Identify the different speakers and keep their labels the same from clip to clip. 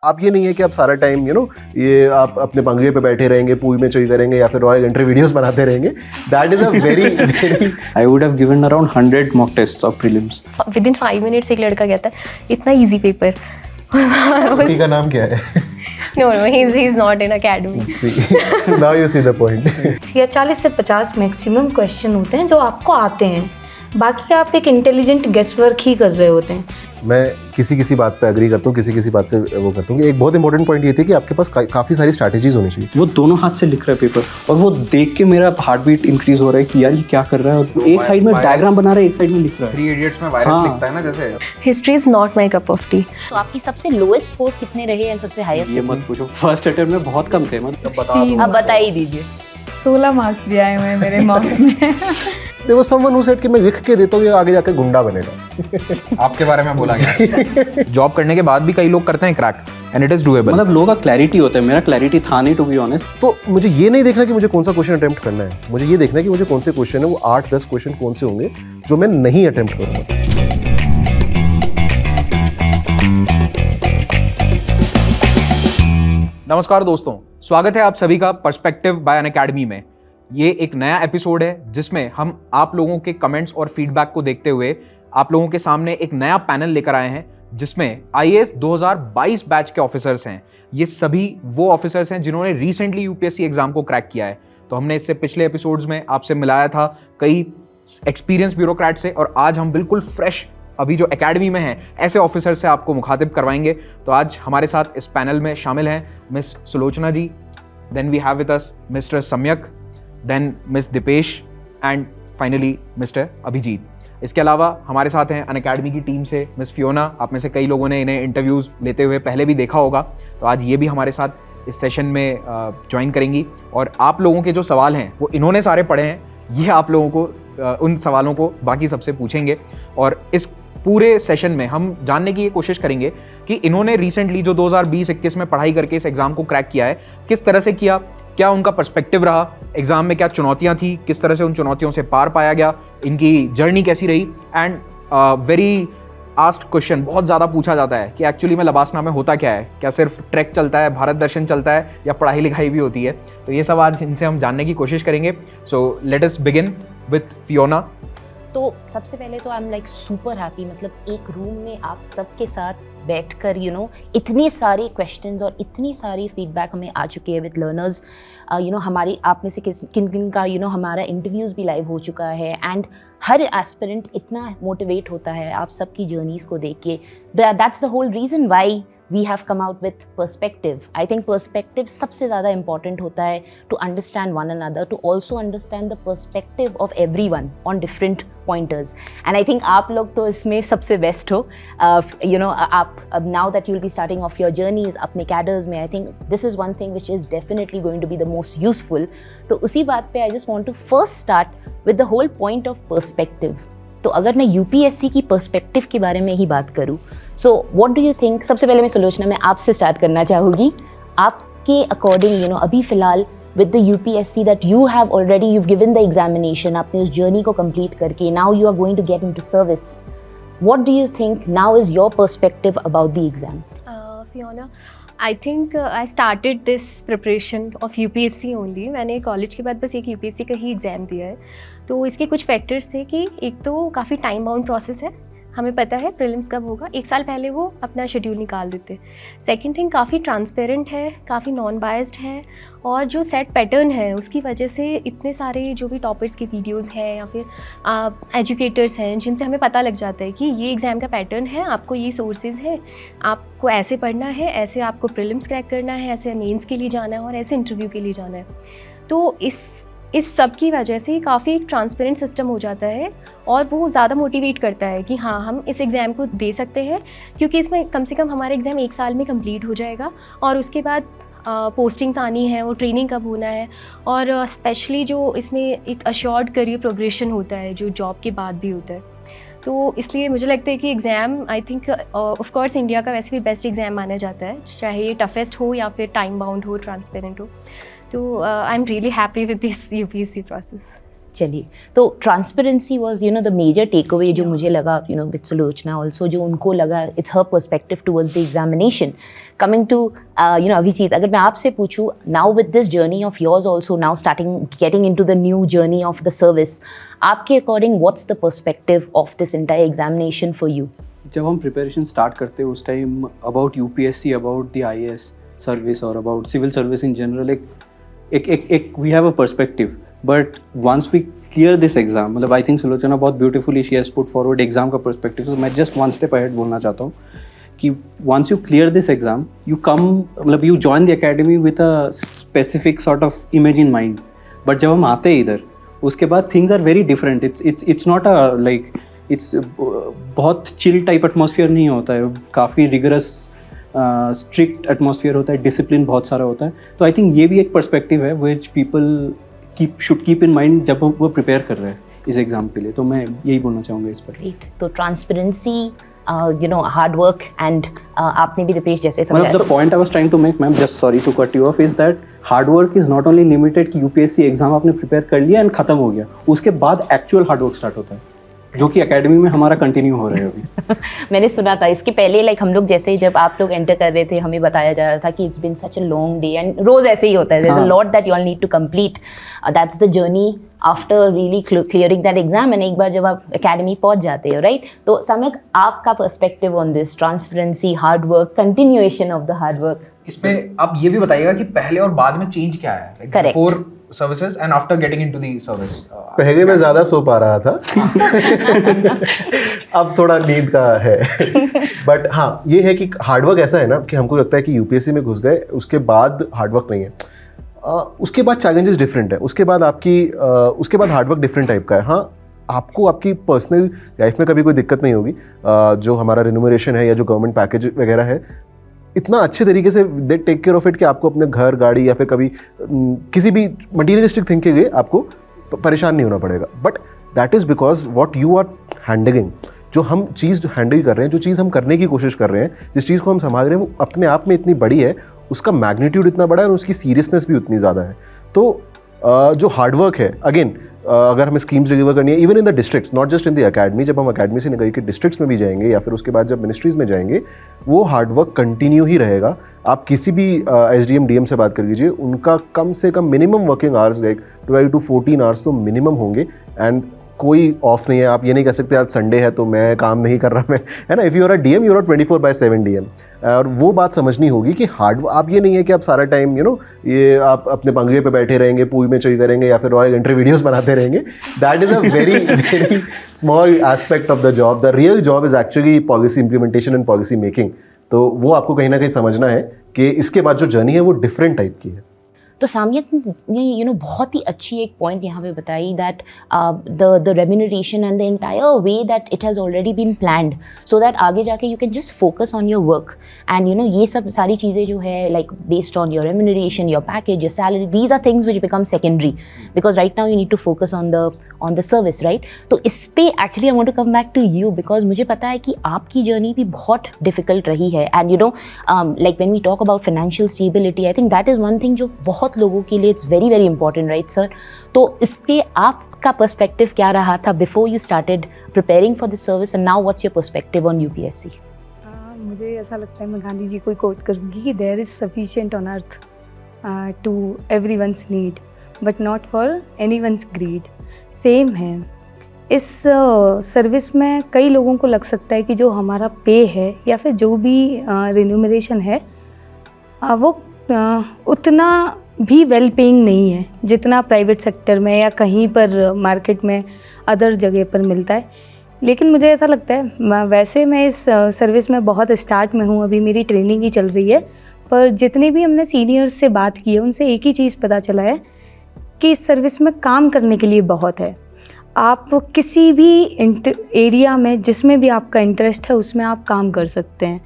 Speaker 1: आप ये नहीं है कि आप सारा टाइम ये आप अपने बंगले पे बैठे रहेंगे, पूल में चिल करेंगे या फिर रॉयल एंट्री वीडियोस बनाते रहेंगे. That is a very
Speaker 2: I would have given around 100 mock tests of prelims.
Speaker 3: With in 5 minutes एक लड़का कहता है इतना इजी पेपर.
Speaker 1: उसी का नाम क्या है?
Speaker 3: No he is not in academy.
Speaker 1: Now you see the point.
Speaker 4: या 40 से 50 मैक्सिमम क्वेश्चन होते हैं जो आपको आते हैं, बाकी आप एक इंटेलिजेंट गेस वर्क ही कर रहे होते हैं.
Speaker 1: मैं किसी बात पे एग्री करता हूँ, किसी बात से वो करता हूँ. एक बहुत इंपॉर्टेंट पॉइंट ये थी कि आपके पास काफ़ी सारी स्ट्रैटेजीज होनी चाहिए.
Speaker 2: वो दोनों हाथ से लिख रहा है पेपर और वो देख के मेरा हार्ट बीट इंक्रीज हो रहा है कि यार ये क्या कर रहा है. एक साइड में डायग्राम बना रहा है, एक साइड में लिख रहा है.
Speaker 5: 3 इडियट्स में वायरस लिखता है ना जैसे.
Speaker 3: History is not my cup of T.
Speaker 6: तो आपकी सबसे लोएस्ट स्कोर्स कितने रहे एंड सबसे हाईएस्ट?
Speaker 2: ये मत पूछो, फर्स्ट अटेम्प्ट में बहुत कम थे. मतलब
Speaker 6: अब बता ही दीजिए.
Speaker 4: 16 मार्क्स भी आए हुए हैं मेरे मॉक में.
Speaker 1: देखो समवन हु सेड कि मैं लिख के देता हूँ, ये आगे जाकर गुंडा बनेगा.
Speaker 5: आपके बारे में बोला गया. जॉब करने के बाद भी कई लोग करते हैं crack and it is doable.
Speaker 2: मतलब लोगों का क्लैरिटी होता है, मेरा क्लैरिटी था नहीं टू बी ऑनेस्ट.
Speaker 1: तो मुझे ये नहीं देखना कि मुझे कौन सा क्वेश्चन अटेम्प्ट करना है, मुझे ये देखना है कि मुझे कौन से क्वेश्चन है, वो 8-10 क्वेश्चन कौन से होंगे जो मैं नहीं अटेम्प्ट करूँगा.
Speaker 5: नमस्कार दोस्तों, स्वागत है आप सभी का पर्सपेक्टिव बाय अनअकैडमी में. ये एक नया एपिसोड है जिसमें हम आप लोगों के कमेंट्स और फीडबैक को देखते हुए आप लोगों के सामने एक नया पैनल लेकर आए हैं जिसमें आईएएस 2022 बैच के ऑफिसर्स हैं. ये सभी वो ऑफिसर्स हैं जिन्होंने रिसेंटली यूपीएससी एग्जाम को क्रैक किया है. तो हमने इससे पिछले एपिसोड्स में आपसे मिलाया था कई एक्सपीरियंस ब्यूरोक्रेट से, और आज हम बिल्कुल फ्रेश अभी जो एकेडमी में हैं ऐसे ऑफिसर से आपको मुखातिब करवाएंगे. तो आज हमारे साथ इस पैनल में शामिल हैं miss Sulochana ji, then we have with us mister Samyak, then miss Dipesh and finally mister Abhijeet. इसके अलावा हमारे साथ हैं अनअकैडमी की टीम से मिस फियोना. आप में से कई लोगों ने इन्हें इंटरव्यूज़ लेते हुए पहले भी देखा होगा, तो आज ये भी हमारे साथ इस सेशन में ज्वाइन करेंगी. और आप लोगों के जो सवाल हैं वो इन्होंने सारे पढ़े हैं, ये आप लोगों को उन सवालों को बाकी सबसे पूछेंगे. और इस पूरे सेशन में हम जानने की ये कोशिश करेंगे कि इन्होंने रिसेंटली जो 2020-21 में पढ़ाई करके इस एग्ज़ाम को क्रैक किया है, किस तरह से किया, क्या उनका पर्सपेक्टिव रहा, एग्ज़ाम में क्या चुनौतियां थी, किस तरह से उन चुनौतियों से पार पाया गया, इनकी जर्नी कैसी रही. एंड वेरी आस्क्ड क्वेश्चन बहुत ज़्यादा पूछा जाता है कि एक्चुअली में लबासना में होता क्या है, क्या सिर्फ ट्रैक चलता है, भारत दर्शन चलता है, या पढ़ाई लिखाई भी होती है. तो ये सब आज इनसे हम जानने की कोशिश करेंगे. So let us begin with Fiona.
Speaker 6: तो सबसे पहले तो I am like super happy. मतलब एक रूम में आप सबके साथ बैठकर इतने सारे क्वेश्चंस और इतनी सारी फीडबैक हमें आ चुके हैं विद लर्नर्स. हमारी आप में से किन किन का हमारा इंटरव्यूज़ भी लाइव हो चुका है. एंड हर एस्पिरेंट इतना मोटिवेट होता है आप सबकी जर्नीज़ को देख के. That's the whole reason why we have come out with perspective. I think perspective सबसे ज़्यादा important होता है to understand one another, to also understand the perspective of everyone on different pointers. And I think आप लोग तो इसमें सबसे best हो. आप now that you'll be starting off your journeys अपने cadres में, I think this is one thing which is definitely going to be the most useful. तो उसी बात पे I just want to first start with the whole point of perspective. तो अगर मैं UPSC की पर्सपेक्टिव के बारे में ही बात करूँ, so what do you think? सबसे पहले मैं सुलोचना मैं आपसे स्टार्ट करना चाहूँगी. आपके अकॉर्डिंग अभी फ़िलहाल with the UPSC that you have already you given the examination, आपने उस जर्नी को कंप्लीट करके now you are going to get into service, what do you think now is your perspective about the exam?
Speaker 3: Fiona, I think I started this preparation of UPSC only. मैंने college के बाद बस एक UPSC का ही exam दिया है. तो इसके कुछ फैक्टर्स थे कि एक तो काफ़ी टाइम बाउंड प्रोसेस है, हमें पता है प्रीलिम्स कब होगा, 1 साल पहले वो अपना शेड्यूल निकाल देते. सेकंड थिंग, काफ़ी ट्रांसपेरेंट है, काफ़ी नॉन बायस्ड है, और जो सेट पैटर्न है उसकी वजह से इतने सारे जो भी टॉपर्स की वीडियोस हैं या फिर एजुकेटर्स हैं जिनसे हमें पता लग जाता है कि ये एग्ज़ाम का पैटर्न है, आपको ये सोर्सेज है, आपको ऐसे पढ़ना है, ऐसे आपको प्रीलिम्स क्रैक करना है, ऐसे मेंस के लिए जाना है और ऐसे इंटरव्यू के लिए जाना है. तो इस सब की वजह से काफ़ी एक ट्रांसपेरेंट सिस्टम हो जाता है और वो ज़्यादा मोटिवेट करता है कि हाँ हम इस एग्ज़ाम को दे सकते हैं, क्योंकि इसमें कम से कम हमारा एग्ज़ाम 1 साल में कंप्लीट हो जाएगा और उसके बाद पोस्टिंग्स आनी है, वो ट्रेनिंग कब होना है, और स्पेशली जो इसमें एक अश्योर्ड करियर प्रोग्रेशन होता है जो जॉब के बाद भी होता है. तो इसलिए मुझे लगता है कि exam I think of course India का वैसे भी बेस्ट एग्ज़ाम माना जाता है, चाहे ये टफेस्ट हो या फिर टाइम बाउंड हो, ट्रांसपेरेंट हो. तो I am really happy with this UPSC process.
Speaker 6: चलिए, तो transparency was the major take away जो मुझे लगा विद सुलोचना ऑल्सो, जो उनको लगा it's her perspective towards the examination. Coming to Abhijeet, अगर मैं आपसे पूछूं now with this journey of yours also now starting getting into the new journey of the service, आपके according what's the perspective of this entire examination for you?
Speaker 2: जब हम preparation start करते हैं उस time about UPSC, about the IAS service और about civil service in general एक we have a perspective, but once we clear this exam, मतलब I think Sulochana बहुत beautifully she has put forward exam का perspective. तो मैं just one step ahead बोलना चाहता हूँ कि once you clear this exam you come, मतलब you join the academy with a specific sort of image in mind. But जब हम आते हैं इधर उसके बाद things are very different. It's not a like it's बहुत चिल टाइप एटमॉस्फेयर नहीं होता है, काफ़ी रिगरस स्ट्रिक्ट एटमॉस्फेयर होता है, डिसिप्लिन बहुत सारा होता है. तो आई थिंक ये भी एक पर्सपेक्टिव है which people should keep in mind जब वो प्रिपेयर कर रहे हैं इस एग्ज़ाम के लिए. तो मैं यही बोलना चाहूँगा इस पर.
Speaker 6: Great. तो ट्रांसपेरेंसी, हार्ड वर्क एंड आपने भी दीपेश जैसे
Speaker 2: मतलब the point I was trying to make, ma'am just sorry to cut you off, is that hard work is not only limited कि यूपीएससी एग्जाम आपने प्रिपेयर कर लिया एंड खत्म हो गया, उसके बाद एक्चुअल हार्ड वर्क स्टार्ट होता है जो कि एकेडमी में हमारा कंटिन्यू हो रहा है अभी.
Speaker 6: मैंने सुना था इसके पहले, लाइक हम लोग जैसे जब आप लोग एंटर कर रहे थे हमें बताया जा रहा था कि it's been such a long day and रोज ऐसे ही होता है, there is a lot that you all need to complete. That's the journey after really clearing that exam. And एक बार जब आप एकेडमी पहुंच जाते हो, राइट, तो सम्यक आपका perspective on this transparency, hard work, continuation of the hard work.
Speaker 5: इसमें आप ये भी बताइएगा कि पहले और बाद में चेंज क्या है,
Speaker 6: Correct.
Speaker 5: Before services and after getting into the service.
Speaker 1: पहले मैं ज़्यादा सो पा रहा था अब थोड़ा नींद का है. बट हाँ, ये है कि हार्डवर्क ऐसा है ना कि हमको लगता है कि यूपीएससी में घुस गए उसके बाद हार्डवर्क नहीं है. उसके बाद चैलेंजेस डिफरेंट है, उसके बाद उसके बाद हार्डवर्क डिफरेंट टाइप का है. हाँ, आपको आपकी पर्सनल लाइफ में कभी कोई दिक्कत नहीं होगी. जो हमारा रिन्यूमरेशन है या जो गवर्नमेंट पैकेज वगैरह है, इतना अच्छे तरीके से they take care of it कि आपको अपने घर, गाड़ी या फिर कभी किसी भी मटीरियलिस्टिक थिंग के लिए आपको परेशान नहीं होना पड़ेगा. But that is because what you are handling, जो हम चीज़ हैंडल कर रहे हैं, जो चीज़ हम करने की कोशिश कर रहे हैं, जिस चीज़ को हम संभाल रहे हैं, वो अपने आप में इतनी बड़ी है, उसका मैग्नीट्यूड इतना बड़ा है और उसकी सीरियसनेस भी उतनी ज़्यादा है. तो जो हार्डवर्क है, अगेन अगर हमें स्कीम्स डिलीवर करनी है even in the districts, not just in the academy, जब हम एकेडमी से निकल के डिस्ट्रिक्ट्स में भी जाएंगे या फिर उसके बाद जब मिनिस्ट्रीज़ में जाएंगे, वो हार्डवर्क कंटिन्यू ही रहेगा. आप किसी भी एसडीएम डीएम से बात कर लीजिए, उनका कम से कम minimum working hours like 12 to 14 hours तो मिनिमम होंगे. एंड कोई ऑफ नहीं है. आप ये नहीं कह सकते आज संडे है तो मैं काम नहीं कर रहा, मैं, है ना. If you are a DM, you are 24/7 DM. और वो बात समझनी होगी कि आप ये नहीं है कि आप सारा टाइम ये आप अपने बंगले पे बैठे रहेंगे, पूल में चिल करेंगे या फिर रॉयल एंट्री वीडियोस बनाते रहेंगे. That is a very very small aspect of the job. The real job is actually policy implementation and policy making. तो वो आपको कहीं ना कहीं समझना है कि इसके बाद जो जर्नी है वो डिफरेंट टाइप की है.
Speaker 6: तो सामियत ने बहुत ही अच्छी एक पॉइंट यहाँ पे बताई that the remuneration and the entire way that it has already been planned so that आगे जाके you can just focus on your work. And ये सब सारी चीज़ें जो है like based on your remuneration, your package, your salary, these are things which become secondary because right now you need to focus on the service, right. तो इस पे actually I want to come back to you because मुझे पता है कि आपकी journey भी बहुत डिफिकल्ट रही है. And like when we talk about financial stability, I think that is one thing जो बहुत लोगों के लिए it's very very important, right sir. तो इसके आपका पर्सपेक्टिव क्या रहा था before you started preparing for the service and now what's your perspective on UPSC?
Speaker 4: मुझे ऐसा लगता है, मैं गांधी जी को कोट करूँगी कि there is sufficient on earth to everyone's need but not for anyone's greed. Same है इस सर्विस में. कई लोगों को लग सकता है कि जो हमारा पे है या फिर जो भी रिन्यूमरेशन है वो उतना भी वेल पेइंग नहीं है जितना प्राइवेट सेक्टर में या कहीं पर मार्केट में अदर जगह पर मिलता है. लेकिन मुझे ऐसा लगता है, वैसे मैं इस सर्विस में बहुत स्टार्ट में हूँ, अभी मेरी ट्रेनिंग ही चल रही है, पर जितने भी हमने सीनियर्स से बात की है उनसे एक ही चीज़ पता चला है कि इस सर्विस में काम करने के लिए बहुत है. आप किसी भी एरिया में जिसमें भी आपका इंटरेस्ट है उसमें आप काम कर सकते हैं.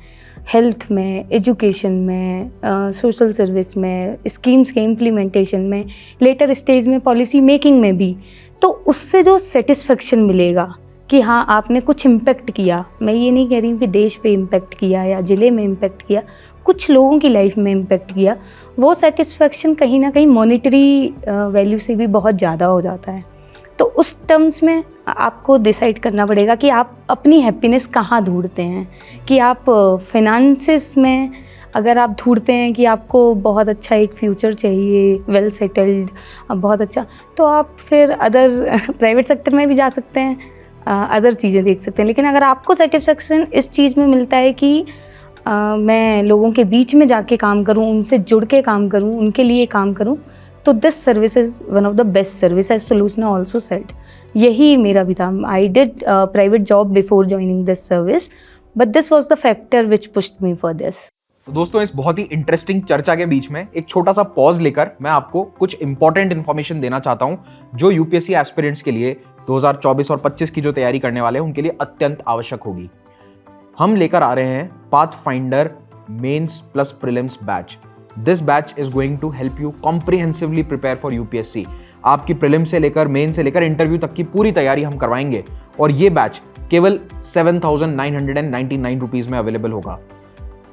Speaker 4: हेल्थ में, एजुकेशन में, सोशल सर्विस में, स्कीम्स के इम्प्लीमेंटेशन में, लेटर स्टेज में, पॉलिसी मेकिंग में भी. तो उससे जो सेटिस्फेक्शन मिलेगा कि हाँ आपने कुछ इम्पेक्ट किया, मैं ये नहीं कह रही हूँ कि देश पे इम्पेक्ट किया या ज़िले में इम्पेक्ट किया, कुछ लोगों की लाइफ में इम्पेक्ट किया, वो सेटिस्फेक्शन कहीं ना कहीं मॉनेटरी वैल्यू से भी बहुत ज़्यादा हो जाता है. तो उस टर्म्स में आपको डिसाइड करना पड़ेगा कि आप अपनी हैप्पीनेस कहाँ ढूंढते हैं। कि आप फाइनेंसिस में अगर आप ढूंढते हैं कि आपको बहुत अच्छा एक फ्यूचर चाहिए, वेल सेटल्ड, बहुत अच्छा, तो आप फिर अदर प्राइवेट सेक्टर में भी जा सकते हैं, अदर चीज़ें देख सकते हैं। लेकिन अगर आपको सेटिस्फेक्शन इस चीज़ में मिलता है कि मैं लोगों के बीच में जाके काम करूं, उनसे जुड़ के काम करूं, उनके लिए काम करूं, तो this service is one of the best service, as solution also said. यही मेरा भी था। I did private job before joining this service, but this was the factor which pushed me for this.
Speaker 5: तो दोस्तों, इस बहुत ही इंटरेस्टिंग चर्चा के बीच में एक छोटा सा पॉज लेकर मैं आपको कुछ इंपॉर्टेंट इन्फॉर्मेशन देना चाहता हूं जो यूपीएससी एस्पिरेंट्स के लिए 2024 और 25 की जो तैयारी करने वाले हैं उनके लिए अत्यंत आवश्यक होगी। हम लेकर आ रहे हैं Pathfinder mains plus prelims batch. This batch is going to help you comprehensively prepare for UPSC. आपकी प्रीलिम से लेकर मेन से लेकर इंटरव्यू तक की पूरी तैयारी हम करवाएंगे और ये बैच केवल 7,999 रुपीज़ में अवेलेबल होगा।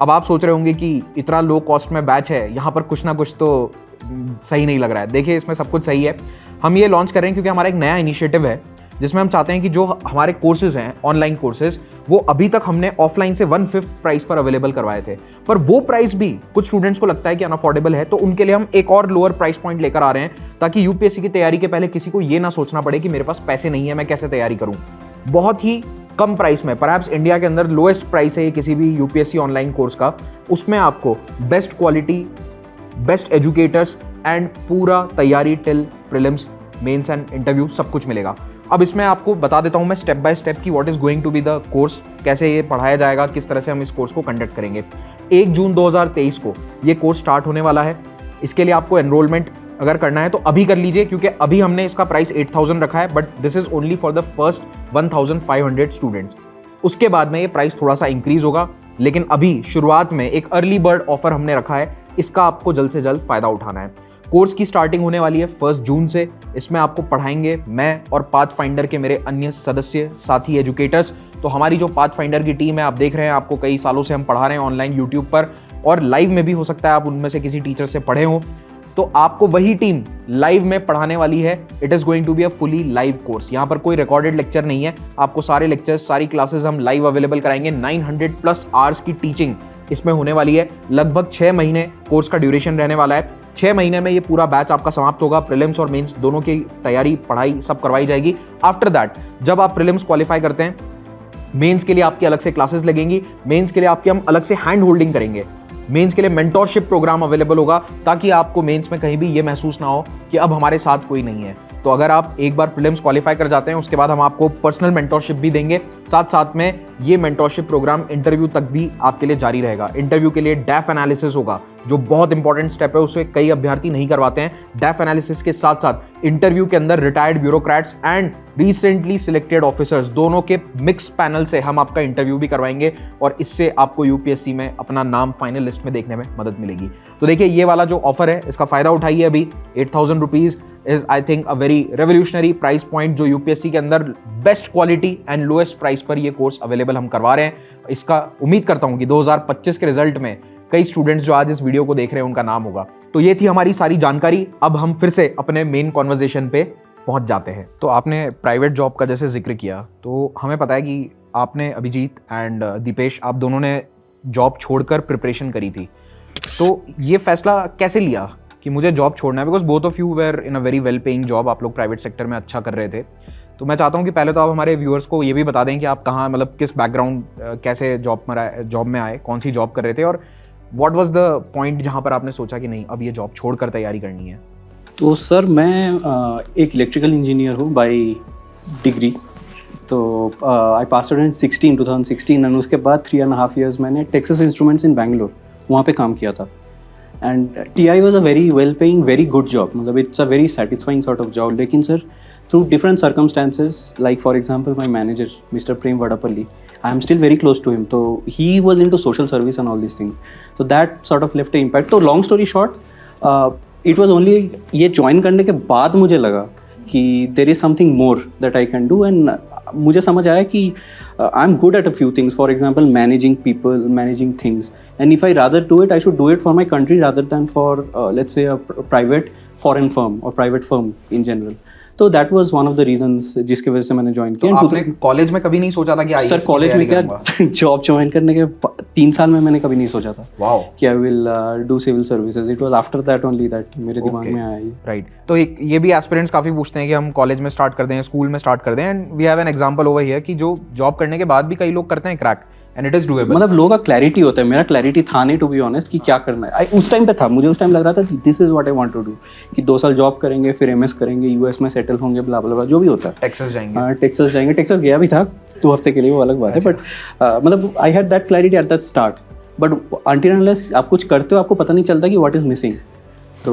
Speaker 5: अब आप सोच रहे होंगे कि इतना लो कॉस्ट में बैच है, यहाँ पर कुछ ना कुछ तो सही नहीं लग रहा है। देखिए, इसमें सब कुछ सही है। हम ये लॉन्च कर रहे हैं क्योंकि हमारा एक नया इनिशिएटिव है जिसमें हम चाहते हैं कि जो हमारे कोर्सेज हैं, ऑनलाइन कोर्सेज, वो अभी तक हमने ऑफलाइन से 1/5 प्राइस पर अवेलेबल करवाए थे, पर वो प्राइस भी कुछ स्टूडेंट्स को लगता है कि अनअफोर्डेबल है, तो उनके लिए हम एक और लोअर प्राइस पॉइंट लेकर आ रहे हैं ताकि यूपीएससी की तैयारी के पहले किसी को ये ना सोचना पड़े कि मेरे पास पैसे नहीं है, मैं कैसे तैयारी करूँ। बहुत ही कम प्राइस में, परहैप्स इंडिया के अंदर लोएस्ट प्राइस है ये किसी भी यूपीएससी ऑनलाइन कोर्स का। उसमें आपको best quality, best educators and पूरा तैयारी till prelims, mains and interview सब कुछ मिलेगा। अब इसमें आपको बता देता हूं मैं स्टेप बाय स्टेप कि what is going to be the course, कैसे ये पढ़ाया जाएगा, किस तरह से हम इस कोर्स को कंडक्ट करेंगे। 1 जून 2023 को ये कोर्स स्टार्ट होने वाला है। इसके लिए आपको एनरोलमेंट अगर करना है तो अभी कर लीजिए क्योंकि अभी हमने इसका प्राइस 8,000 रखा है, but this is only for the first 1,500 students. उसके बाद में ये प्राइस थोड़ा सा इंक्रीज होगा, लेकिन अभी शुरुआत में एक अर्ली बर्ड ऑफर हमने रखा है, इसका आपको जल्द से जल्द फायदा उठाना है। कोर्स की स्टार्टिंग होने वाली है 1 जून से। इसमें आपको पढ़ाएंगे मैं और पाथफाइंडर के मेरे अन्य सदस्य साथी एजुकेटर्स। तो हमारी जो पाथफाइंडर की टीम है, आप देख रहे हैं, आपको कई सालों से हम पढ़ा रहे हैं ऑनलाइन यूट्यूब पर, और लाइव में भी हो सकता है आप उनमें से किसी टीचर से पढ़े हो, तो आपको वही टीम लाइव में पढ़ाने वाली है। It is going to be a fully live course. यहाँ पर कोई रिकॉर्डेड लेक्चर नहीं है, आपको सारे लेक्चर्स, सारी क्लासेस हम लाइव अवेलेबल कराएंगे। 900+ आवर्स की टीचिंग इसमें होने वाली है। लगभग 6 महीने कोर्स का ड्यूरेशन रहने वाला है। 6 महीने में ये पूरा बैच आपका समाप्त होगा। प्रीलिम्स और मेंस दोनों की तैयारी, पढ़ाई सब करवाई जाएगी। आफ्टर दैट जब आप प्रीलिम्स क्वालिफाई करते हैं, मेंस के लिए आपकी अलग से क्लासेस लगेंगी, मेंस के लिए आपकी हम अलग से हैंड होल्डिंग करेंगे, मेंस के लिए मेंटोरशिप प्रोग्राम अवेलेबल होगा ताकि आपको मेंस में कहीं भी ये महसूस ना हो कि अब हमारे साथ कोई नहीं है। तो अगर आप एक बार प्रीलिम्स क्वालिफाई कर जाते हैं, उसके बाद हम आपको पर्सनल मेंटोरशिप भी देंगे। साथ साथ में ये मेंटोरशिप प्रोग्राम इंटरव्यू तक भी आपके लिए जारी रहेगा। इंटरव्यू के लिए डैफ एनालिसिस होगा, जो बहुत इंपॉर्टेंट स्टेप है, उसे कई अभ्यर्थी नहीं करवाते हैं। डैफ एनालिसिस के साथ साथ इंटरव्यू के अंदर retired bureaucrats and recently selected officers दोनों के मिक्स पैनल से हम आपका इंटरव्यू भी करवाएंगे और इससे आपको यूपीएससी में अपना नाम फाइनल लिस्ट में देखने में मदद मिलेगी। तो देखिए, ये वाला जो ऑफर है इसका फायदा उठाइए। अभी 8,000 rupees is I think a very revolutionary price point, जो यूपीएससी के अंदर best quality and lowest price पर ये कोर्स अवेलेबल हम करवा रहे हैं। इसका उम्मीद करता हूँ कि 2025 के रिजल्ट में कई स्टूडेंट्स जो आज इस वीडियो को देख रहे हैं उनका नाम होगा। तो ये थी हमारी सारी जानकारी। अब हम फिर से अपने मेन कॉन्वर्जेशन पे पहुंच जाते हैं। तो आपने प्राइवेट जॉब का जैसे जिक्र किया, तो हमें पता है कि आपने, अभिजीत एंड दीपेश, आप दोनों ने जॉब छोड़कर प्रिपरेशन करी थी। तो ये फैसला कैसे लिया कि मुझे जॉब छोड़ना है? Because both of you were in a very well paying job, आप लोग प्राइवेट सेक्टर में अच्छा कर रहे थे। तो मैं चाहता हूँ कि पहले तो आप हमारे व्यूअर्स को ये भी बता दें कि आप कहाँ, मतलब किस बैकग्राउंड, कैसे जॉब में आए, कौन सी जॉब कर रहे थे, और व्हाट वाज द पॉइंट जहाँ पर आपने सोचा कि नहीं, अब ये जॉब छोड़कर तैयारी करनी है।
Speaker 2: तो सर, मैं एक इलेक्ट्रिकल इंजीनियर हूँ बाय डिग्री। तो आई पास आउट इन 2016 एंड उसके बाद 3.5 years मैंने टेक्सास इंस्ट्रूमेंट्स इन बैंगलोर वहाँ पे काम किया था। And TI was a very well paying, very good job, मतलब it's a very satisfying sort of job. लेकिन sir, through different circumstances, like for example my manager Mr. Prem Vadapalli, I am still very close to him, so he was into social service and all these things, so that sort of left an impact. So long story short, it was only ये join करने के बाद मुझे लगा कि there is something more that I can do, and मुझे समझ आया कि I'm good at a few things, for example managing people, managing things, and if I rather do it, I should do it for my country rather than for let's say a private foreign firm or private firm in general. तो that was one of the reasons जिसकी वजह से मैंने join
Speaker 5: तो
Speaker 2: किया।
Speaker 5: आपने college में कभी नहीं सोचा था कि
Speaker 2: सर कॉलेज में क्या जॉब ज्वाइन करने के 3 साल में मैंने कभी नहीं सोचा था
Speaker 5: वाओ
Speaker 2: कि I will do civil services. It was after that only that मेरे दिमाग में आया ये।
Speaker 5: राइट। तो एक ये भी एस्पिरेंट्स काफ़ी पूछते हैं कि हम कॉलेज में स्टार्ट कर दें, स्कूल में स्टार्ट कर दें, and we have an example over here कि जो जॉब करने के बाद भी कई लोग करते हैं crack, and it is doable.
Speaker 2: मतलब लोगों का क्लैरिटी होता है, मेरा क्लैरिटी था नहीं टू बी ऑनेस्ट कि क्या करना है। उस टाइम पे था, मुझे उस टाइम लग रहा था this is what I want to do, कि 2 साल जॉब करेंगे फिर एमएस करेंगे, यूएस में सेटल होंगे, ब्ला ब्ला ब्ला जो भी होता है।
Speaker 5: टेक्सास जाएंगे।
Speaker 2: हाँ टेक्सास जाएंगे, टेक्सास गया भी था 2 हफ्ते के लिए, वो अलग बात है, बट मतलब I had that clarity at that start, but until unless आप कुछ करते हो आपको पता नहीं चलता कि व्हाट इज मिसिंग। तो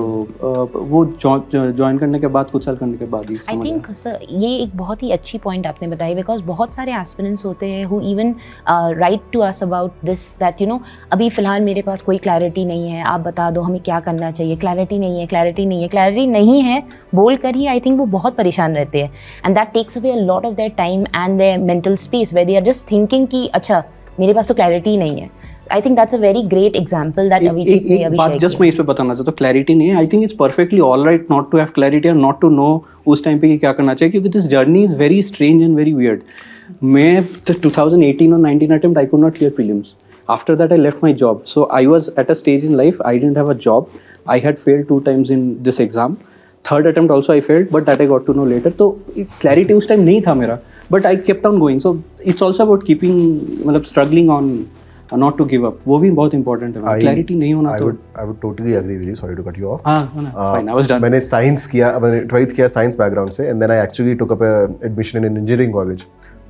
Speaker 2: वो ज्वाइन करने के बाद, कुछ साल करने के बाद ही
Speaker 6: आई थिंक सर ये एक बहुत ही अच्छी पॉइंट आपने बताई, बिकॉज बहुत सारे एस्पिरेंट्स होते हैं who even write to us about this that you know अभी फ़िलहाल मेरे पास कोई क्लैरिटी नहीं है, आप बता दो हमें क्या करना चाहिए, क्लैरिटी नहीं है, क्लैरिटी नहीं है, क्लैरिटी नहीं है बोल कर ही आई थिंक वो बहुत परेशान रहते हैं, and that takes away a lot of their time and their mental space where they are just thinking कि अच्छा मेरे पास तो क्लैरिटी नहीं है। I think that's a very great example that Abhijit ने अभी
Speaker 2: बात
Speaker 6: share
Speaker 2: जस्ट
Speaker 6: किया।
Speaker 2: मैं इस पे बताना चाहता हूँ, क्लैरिटी नहीं है। I think it's perfectly all right not to have clarity और नॉट टू नो उस टाइम पे कि क्या करना चाहिए, क्योंकि this journey is very strange and very weird. मैं 2018 और 19 attempt I could not clear prelims. After that I left my job, so I was at a stage in life I didn't have a job, I had failed 2 times in this exam, 3rd attempt also I failed, but that I got to know later. तो clarity उस time नहीं था मेरा, but I kept on going. So it's also about keeping, मतलब struggling on not to give up, वो भी बहुत important है। क्लैरिटी नहीं होना तो
Speaker 1: I would totally agree with you, sorry to cut you off.
Speaker 2: हाँ fine, I was done.
Speaker 1: मैंने साइंस किया, मैंने 12th किया साइंस बैकग्राउंड से, and then I actually took up admission in engineering college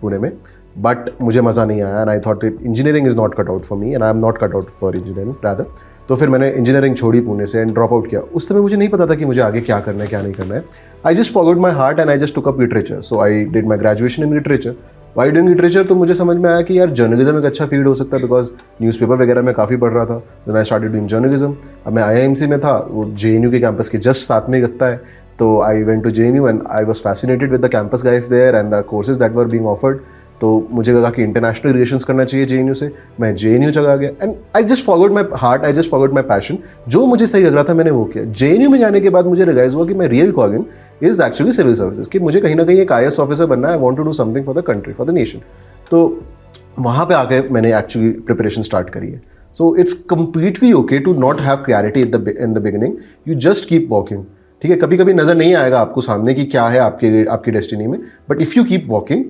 Speaker 1: Pune में, बट मुझे मज़ा नहीं आया, and I thought engineering is not cut out for me, and I am not cut out for engineering rather. तो फिर मैंने engineering छोड़ी पुणे से एंड ड्रॉप आउट किया। उस समय मुझे नहीं पता था कि मुझे आगे क्या करना है क्या नहीं करना है। I just forgot my heart and I just took up literature, so I did my graduation in literature. Why doing literature, तो मुझे समझ में आया कि यार जर्नलिज्म एक अच्छा फील्ड हो सकता है, बिकॉज न्यूज़पेपर वगैरह मैं काफ़ी पढ़ रहा था। Then I started doing journalism. अब मैं IIMC में था, वो JNU के कैंपस के जस्ट साथ में ही लगता है, तो I went to JNU and I was fascinated with the campus guys there and the courses that were being offered. तो मुझे लगा कि इंटरनेशनल रिलेशंस करना चाहिए JNU से, मैं JNU चला गया and I just forgot my heart, I just forgot my passion. जो मुझे सही लग रहा था मैंने वो किया। JNU में जाने के बाद मुझे रियलाइज हुआ कि मैं real calling is actually civil services, कि मुझे कहीं ना कहीं एक IAS ऑफिसर बनना है, I want to do something for the country, for the nation. तो वहाँ पे आके मैंने एक्चुअली प्रिपरेशन स्टार्ट करी है। So it's completely okay to not have clarity in the beginning, you just keep walking. ठीक है, कभी कभी नज़र नहीं आएगा आपको सामने कि क्या है आपकी डेस्टिनी में, but if you keep walking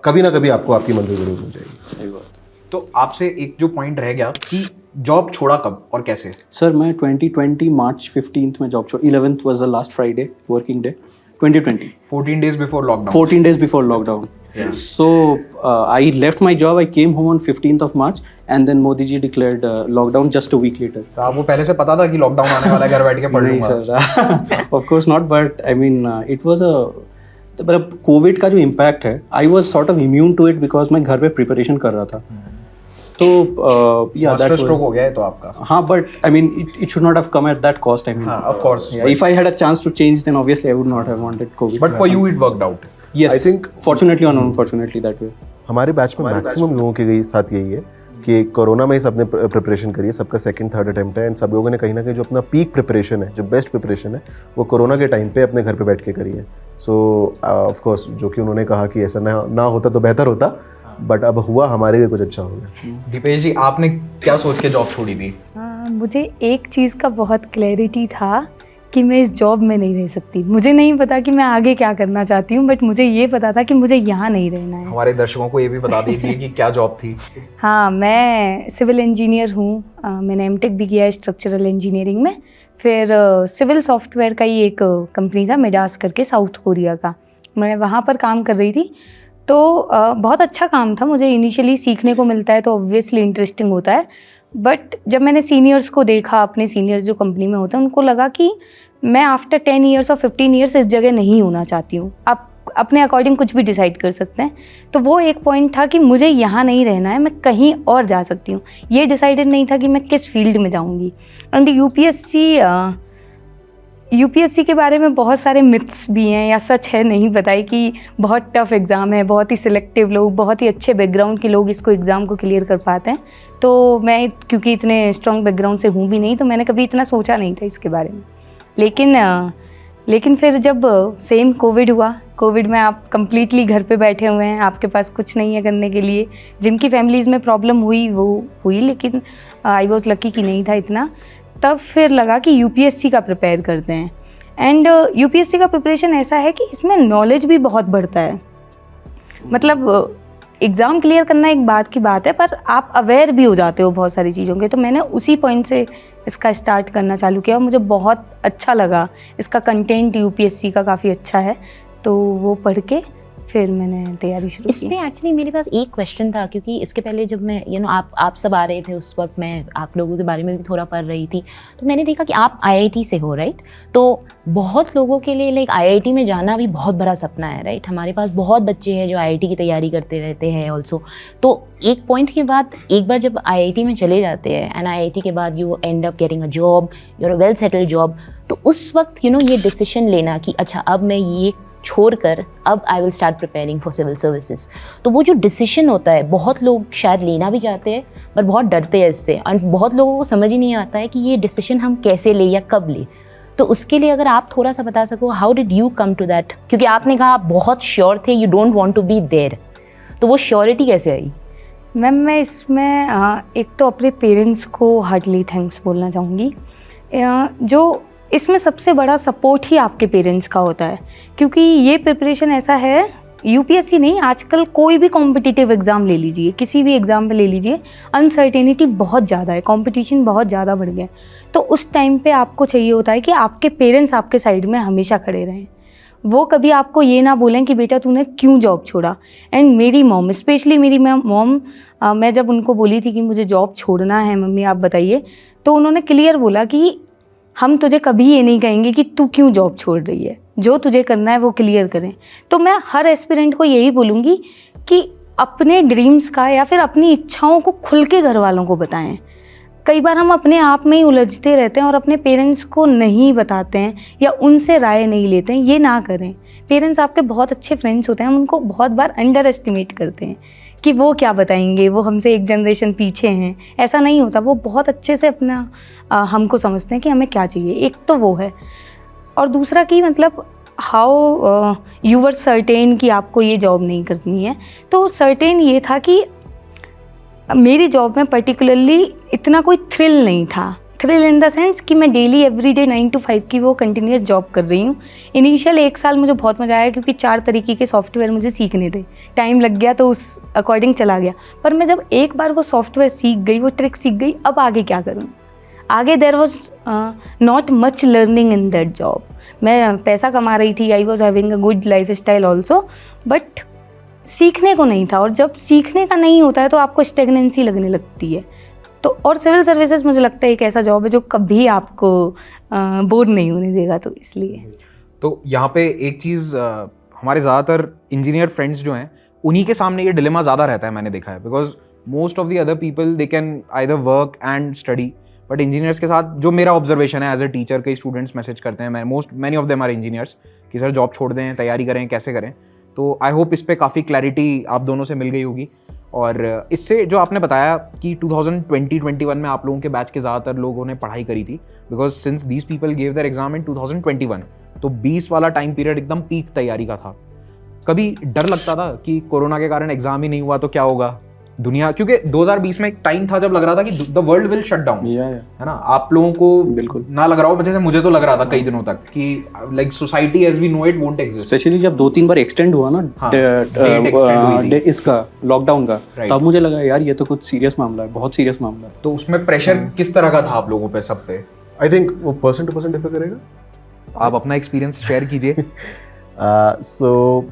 Speaker 1: कभी ना कभी आपको आपकी मंजिल जरूर मिल जाएगी।
Speaker 2: सही बात।
Speaker 5: तो आपसे एक जो पॉइंट रह गया कि जॉब छोड़ा कब और कैसे?
Speaker 2: सर मैं 2020 मार्च 15th में जॉब छोड़ा, 11th was the last Friday working day 2020,
Speaker 5: 14 days before lockdown.
Speaker 2: 14 days before lockdown.
Speaker 5: Yeah.
Speaker 2: So I left my job, I came home on 15th of March and then Modi ji declared lockdown just a week later.
Speaker 5: तो आपको पहले से पता था कि lockdown आने वाला है, घर बैठ के पढ़
Speaker 2: नहीं
Speaker 5: लूंगा?
Speaker 2: Sir, of course not, but I mean it was a, मतलब कोविड का जो इम्पैक्ट है, I was sort of immune to it because मैं घर पे प्रिपरेशन कर रहा था। तो या
Speaker 5: मास्टर स्ट्रोक हो गया है तो आपका।
Speaker 2: हाँ, but I mean it should not have come at that cost. I mean
Speaker 5: of course.
Speaker 2: If I had a chance to change then obviously I would not have wanted Covid,
Speaker 5: But for you it worked out.
Speaker 2: yes,
Speaker 1: I think-
Speaker 2: fortunately or unfortunately that way.
Speaker 1: हमारे batch में maximum लोगों के साथ यही है कि corona में ही सबने प्रिपरेशन करी है, सबका 2nd 3rd अटेम्प्ट है, एंड सब लोगों ने कहीं ना कहीं जो अपना पीक प्रिपरेशन है, जो बेस्ट प्रिपरेशन है, वो कोरोना के टाइम पे अपने घर पे बैठ के करी है। सो ऑफ कोर्स जो कि उन्होंने कहा कि ऐसा ना होता तो बेहतर होता, बट अब हुआ, हमारे लिए कुछ अच्छा हो गया।
Speaker 5: दीपेश जी, आपने क्या सोच के जॉब छोड़ी थी?
Speaker 4: मुझे एक चीज़ का बहुत क्लैरिटी था कि मैं इस जॉब में नहीं रह सकती। मुझे नहीं पता कि मैं आगे क्या करना चाहती हूँ, बट मुझे ये पता था कि मुझे यहाँ नहीं रहना है।
Speaker 5: हमारे दर्शकों को ये भी बता दीजिए कि क्या जॉब थी।
Speaker 4: हाँ, मैं सिविल इंजीनियर हूँ। मैंने M.Tech भी किया है स्ट्रक्चरल इंजीनियरिंग में। फिर सिविल सॉफ्टवेयर का ही एक कंपनी था मिडास करके, साउथ कोरिया का, मैं वहाँ पर काम कर रही थी। तो बहुत अच्छा काम था, मुझे इनिशियली सीखने को मिलता है तो ऑब्वियसली इंटरेस्टिंग होता है। बट जब मैंने सीनियर्स को देखा, अपने सीनियर्स जो कंपनी में होते हैं, उनको लगा कि मैं आफ्टर 10 ईयर्स और 15 ईयर्स इस जगह नहीं होना चाहती हूँ। आप अपने अकॉर्डिंग कुछ भी डिसाइड कर सकते हैं। तो वो एक पॉइंट था कि मुझे यहाँ नहीं रहना है, मैं कहीं और जा सकती हूँ। ये डिसाइडेड नहीं था कि मैं किस फील्ड में जाऊँगी। एंड यूपीएससी के बारे में बहुत सारे मिथ्स भी हैं, या सच है नहीं बताई, कि बहुत टफ एग्ज़ाम है, बहुत ही सिलेक्टिव लोग, बहुत ही अच्छे बैकग्राउंड के लोग इसको एग्ज़ाम को क्लियर कर पाते हैं। तो मैं क्योंकि इतने स्ट्रॉन्ग बैकग्राउंड से हूँ भी नहीं, तो मैंने कभी इतना सोचा नहीं था इसके बारे में। लेकिन फिर जब सेम कोविड हुआ, कोविड में आप कंप्लीटली घर पे बैठे हुए हैं, आपके पास कुछ नहीं है करने के लिए, जिनकी फैमिलीज़ में प्रॉब्लम हुई वो हुई, लेकिन आई वॉज लकी कि नहीं था इतना। तब फिर लगा कि यूपीएससी का प्रिपेयर करते हैं। एंड यूपीएससी का प्रिपरेशन ऐसा है कि इसमें नॉलेज भी बहुत बढ़ता है। मतलब एग्ज़ाम क्लियर करना एक बात की बात है, पर आप अवेयर भी हो जाते हो बहुत सारी चीज़ों के। तो मैंने उसी पॉइंट से इसका स्टार्ट करना चालू किया और मुझे बहुत अच्छा लगा। इसका कंटेंट यूपीएससी का काफ़ी अच्छा है, तो वो पढ़ के फिर मैंने तैयारी शुरू
Speaker 6: इस
Speaker 4: की।
Speaker 6: पे एक्चुअली मेरे पास एक क्वेश्चन था, क्योंकि इसके पहले जब मैं आप सब आ रहे थे उस वक्त मैं आप लोगों के बारे में भी थोड़ा पढ़ रही थी, तो मैंने देखा कि आप आईआईटी से हो, राइट? तो बहुत लोगों के लिए लाइक आईआईटी में जाना भी बहुत बड़ा सपना है, राइट? हमारे पास बहुत बच्चे हैं जो आईआईटी की तैयारी करते रहते हैं ऑल्सो। तो एक पॉइंट के बाद एक बार जब आईआईटी में चले जाते हैं एंड आईआईटी के बाद you and up getting a job, you're a well settled job, तो उस वक्त ये डिसीजन लेना कि अच्छा अब मैं ये छोड़कर अब I will start preparing for civil services, तो वो जो डिसीजन होता है बहुत लोग शायद लेना भी चाहते हैं पर बहुत डरते हैं इससे, और बहुत लोगों को समझ ही नहीं आता है कि ये डिसीजन हम कैसे लें या कब लें। तो उसके लिए अगर आप थोड़ा सा बता सको, how did you come to that? क्योंकि आपने कहा आप बहुत श्योर थे, you don't want to be there, तो वो श्योरिटी कैसे आई?
Speaker 4: मैम मैं इसमें एक तो अपने पेरेंट्स को हार्टली थैंक्स बोलना चाहूँगी। जो इसमें सबसे बड़ा सपोर्ट ही आपके पेरेंट्स का होता है, क्योंकि ये प्रिपरेशन ऐसा है, यूपीएससी नहीं, आजकल कोई भी कॉम्पिटिटिव एग्ज़ाम ले लीजिए, किसी भी एग्ज़ाम में ले लीजिए, अनसर्टेनिटी बहुत ज़्यादा है, कंपटीशन बहुत ज़्यादा बढ़ गया है। तो उस टाइम पे आपको चाहिए होता है कि आपके पेरेंट्स आपके साइड में हमेशा खड़े रहें। वो कभी आपको ये ना बोलें कि बेटा तूने क्यों जॉब छोड़ा। एंड मेरी मॉम, स्पेशली मेरी मॉम, मैं जब उनको बोली थी कि मुझे जॉब छोड़ना है मम्मी आप बताइए, तो उन्होंने क्लियर बोला कि हम तुझे कभी ये नहीं कहेंगे कि तू क्यों जॉब छोड़ रही है, जो तुझे करना है वो क्लियर करें। तो मैं हर एस्पिरेंट को यही बोलूँगी कि अपने ड्रीम्स का या फिर अपनी इच्छाओं को खुल के घर वालों को बताएं। कई बार हम अपने आप में ही उलझते रहते हैं और अपने पेरेंट्स को नहीं बताते हैं या उनसे राय नहीं लेते हैं, ये ना करें। पेरेंट्स आपके बहुत अच्छे फ्रेंड्स होते हैं, हम उनको बहुत बार अंडर एस्टिमेट करते हैं कि वो क्या बताएंगे, वो हमसे एक जनरेशन पीछे हैं। ऐसा नहीं होता, वो बहुत अच्छे से अपना हमको समझते हैं कि हमें क्या चाहिए। एक तो वो है, और दूसरा कि मतलब हाउ यू वर सर्टेन कि आपको ये जॉब नहीं करनी है। तो सर्टेन ये था कि मेरी जॉब में पर्टिकुलरली इतना कोई थ्रिल नहीं था। थ्रिल इन द सेंस कि मैं डेली एवरीडे 9 to 5 की वो कंटिन्यूस जॉब कर रही हूँ। इनिशियल 1 साल मुझे बहुत मज़ा आया क्योंकि 4 तरीके के सॉफ्टवेयर मुझे सीखने थे, टाइम लग गया तो उस अकॉर्डिंग चला गया। पर मैं जब एक बार वो सॉफ्टवेयर सीख गई, वो ट्रिक सीख गई, अब आगे क्या करूँ? आगे there was not much learning in that job. मैं पैसा कमा रही थी, I was having a good life style also, but सीखने को नहीं था। और जब सीखने का नहीं होता है तो आपको स्टेगनेंसी लगने लगती है। तो और सिविल सर्विसेज मुझे लगता है एक ऐसा जॉब है जो कभी आपको बोर नहीं होने देगा, तो इसलिए।
Speaker 5: तो यहाँ पे एक चीज़ हमारे ज़्यादातर इंजीनियर फ्रेंड्स जो हैं उन्हीं के सामने ये डिलेमा ज़्यादा रहता है, मैंने देखा है। Because most of the other people they can either work and study, but engineers के साथ जो मेरा ऑब्जर्वेशन है एज अ टीचर, कई स्टूडेंट्स मैसेज करते हैं, many of them are engineers, कि सर जॉब छोड़ दें, तैयारी करें, कैसे करें। तो आई होप इस पर काफ़ी क्लैरिटी आप दोनों से मिल गई होगी। और इससे जो आपने बताया कि 2020-21 में आप लोगों के बैच के ज़्यादातर लोगों ने पढ़ाई करी थी, because since these people gave there exam in 2021, तो 20 वाला टाइम पीरियड एकदम पीक तैयारी का था। कभी डर लगता था कि कोरोना के कारण एग्जाम ही नहीं हुआ तो क्या होगा दुनिया, क्योंकि 2020 में एक टाइम था जब लग रहा था कि the world will shut down, है ना? आप लोगों को
Speaker 2: बिल्कुल
Speaker 5: ना लग रहा हो, जैसे मुझे तो लग रहा था कई दिनों तक कि like society as we know it won't exist.
Speaker 2: Specially जब 2-3 बार एक्सटेंड हुआ ना इसका लॉकडाउन का, तब मुझे लगा यार ये तो कुछ सीरियस मामला है, बहुत सीरियस मामला है।
Speaker 5: तो उसमें प्रेशर किस तरह का था आप लोगों पे, सब पे?
Speaker 1: आई थिंक वो पर्सन टू पर्सन डिफर करेगा।
Speaker 5: आप अपना एक्सपीरियंस शेयर कीजिए।
Speaker 1: सो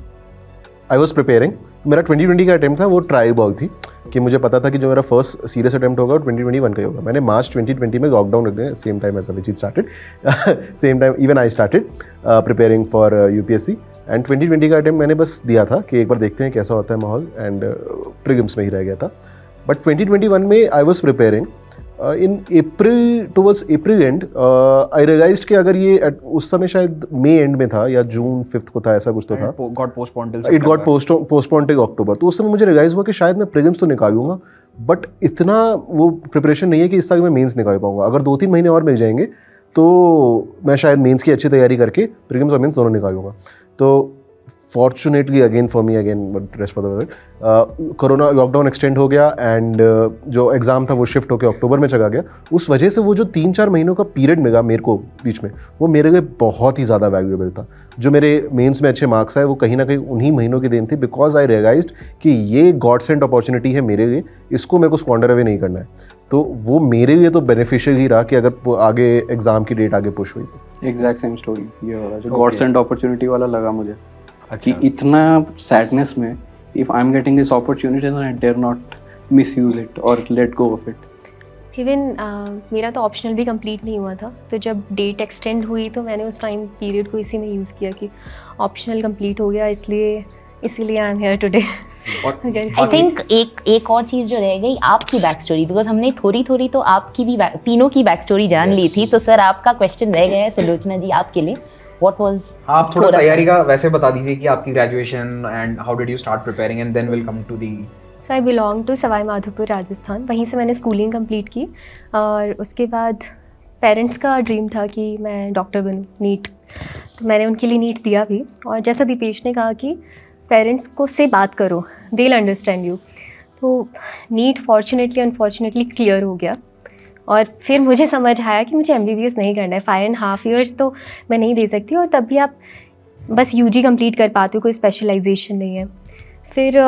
Speaker 1: आई वॉज प्रिपेयरिंग, मेरा 2020 का अटैम्प्ट था, वो ट्राई बॉल थी कि मुझे पता था कि जो मेरा फर्स्ट सीरियस अटैम्प्ट होगा 2021 का ही होगा। मैंने मार्च 2020 में लॉकडाउन रख दिया, same time as Abhijeet started, same time even I started preparing for UPSC. And 2020 का अटैम्प्ट मैंने बस दिया था कि एक बार देखते हैं कैसा होता है माहौल, एंड प्रीलिम्स में ही रह गया था। बट 2021 में I was preparing in April, towards April and I realised कि अगर ये उस समय शायद मई एंड में था या जून 5 को था, ऐसा कुछ तो था।
Speaker 5: इट गॉट
Speaker 1: पोस्टपोन्ड टिल अक्टूबर। तो उस समय मुझे रियलाइज हुआ कि शायद मैं प्रीलिम्स तो निकालूंगा, बट इतना वो प्रिपरेशन नहीं है कि इस साल मैं मेंस निकाल पाऊंगा। अगर 2-3 महीने और मिल जाएंगे तो मैं शायद मेंस की अच्छी तैयारी करके प्रीलिम्स और मेंस दोनों निकालूंगा। तो fortunately again for me again but rest for the world, corona lockdown extend हो गया एंड जो एग्ज़ाम था वो शिफ्ट होकर अक्टूबर में चला गया। उस वजह से वो जो 3-4 महीनों का पीरियड मिला मेरे को बीच में, वो मेरे लिए बहुत ही ज़्यादा वैल्यूएबल था। जो मेरे मेंस में अच्छे मार्क्स आए वो कहीं ना कहीं उन्हीं महीनों की देन थी, बिकॉज आई रियलाइज्ड कि ये गॉड सेंट अपॉर्चुनिटी है मेरे लिए, इसको मेरे को स्क्वांडर अवे नहीं करना है। तो वो मेरे लिए तो बेनिफिशियल ही रहा कि अगर आगे एग्ज़ाम की डेट आगे पुश हुई तो।
Speaker 2: एग्जैक्ट सेम स्टोरी ये वाला जो गॉड सेंट अपॉर्चुनिटी वाला लगा मुझे कि
Speaker 5: अच्छा,
Speaker 2: इतना सैडनेस में if I am getting this opportunity then I dare not misuse it और let go of it.
Speaker 3: Even मेरा तो ऑप्शनल भी कंप्लीट नहीं हुआ था, तो जब डेट एक्सटेंड हुई तो मैंने उस टाइम पीरियड को इसी में यूज़ किया कि ऑप्शनल कंप्लीट हो गया, इसीलिए I am here today.
Speaker 6: I think एक और चीज़ जो रह गई आपकी बैक स्टोरी, बिकॉज हमने थोड़ी तो आपकी भी तीनों की बैक स्टोरी जान ली थी। तो सर आपका क्वेश्चन रह गया है सुलोचना जी आपके लिए, व्हाट वाज,
Speaker 5: आप थोड़ा तैयारी का वैसे बता दीजिए कि आपकी graduation and how did you start preparing and then will come to the.
Speaker 3: So I belong to Sawai Madhopur Rajasthan, वहीं से मैंने स्कूलिंग कंप्लीट की और उसके बाद पेरेंट्स का ड्रीम था कि मैं डॉक्टर बनूँ, नीट, तो मैंने उनके लिए नीट दिया भी। और जैसा दीपेश ने कहा कि पेरेंट्स को से बात करो, दे विल अंडरस्टैंड यू, तो नीट फॉर्चुनेटली अनफॉर्चुनेटली क्लियर हो गया। और फिर मुझे समझ आया कि मुझे MBBS नहीं करना है, 5.5 years तो मैं नहीं दे सकती, और तब भी आप बस UG कंप्लीट कर पाते हो, कोई स्पेशलाइजेशन नहीं है। फिर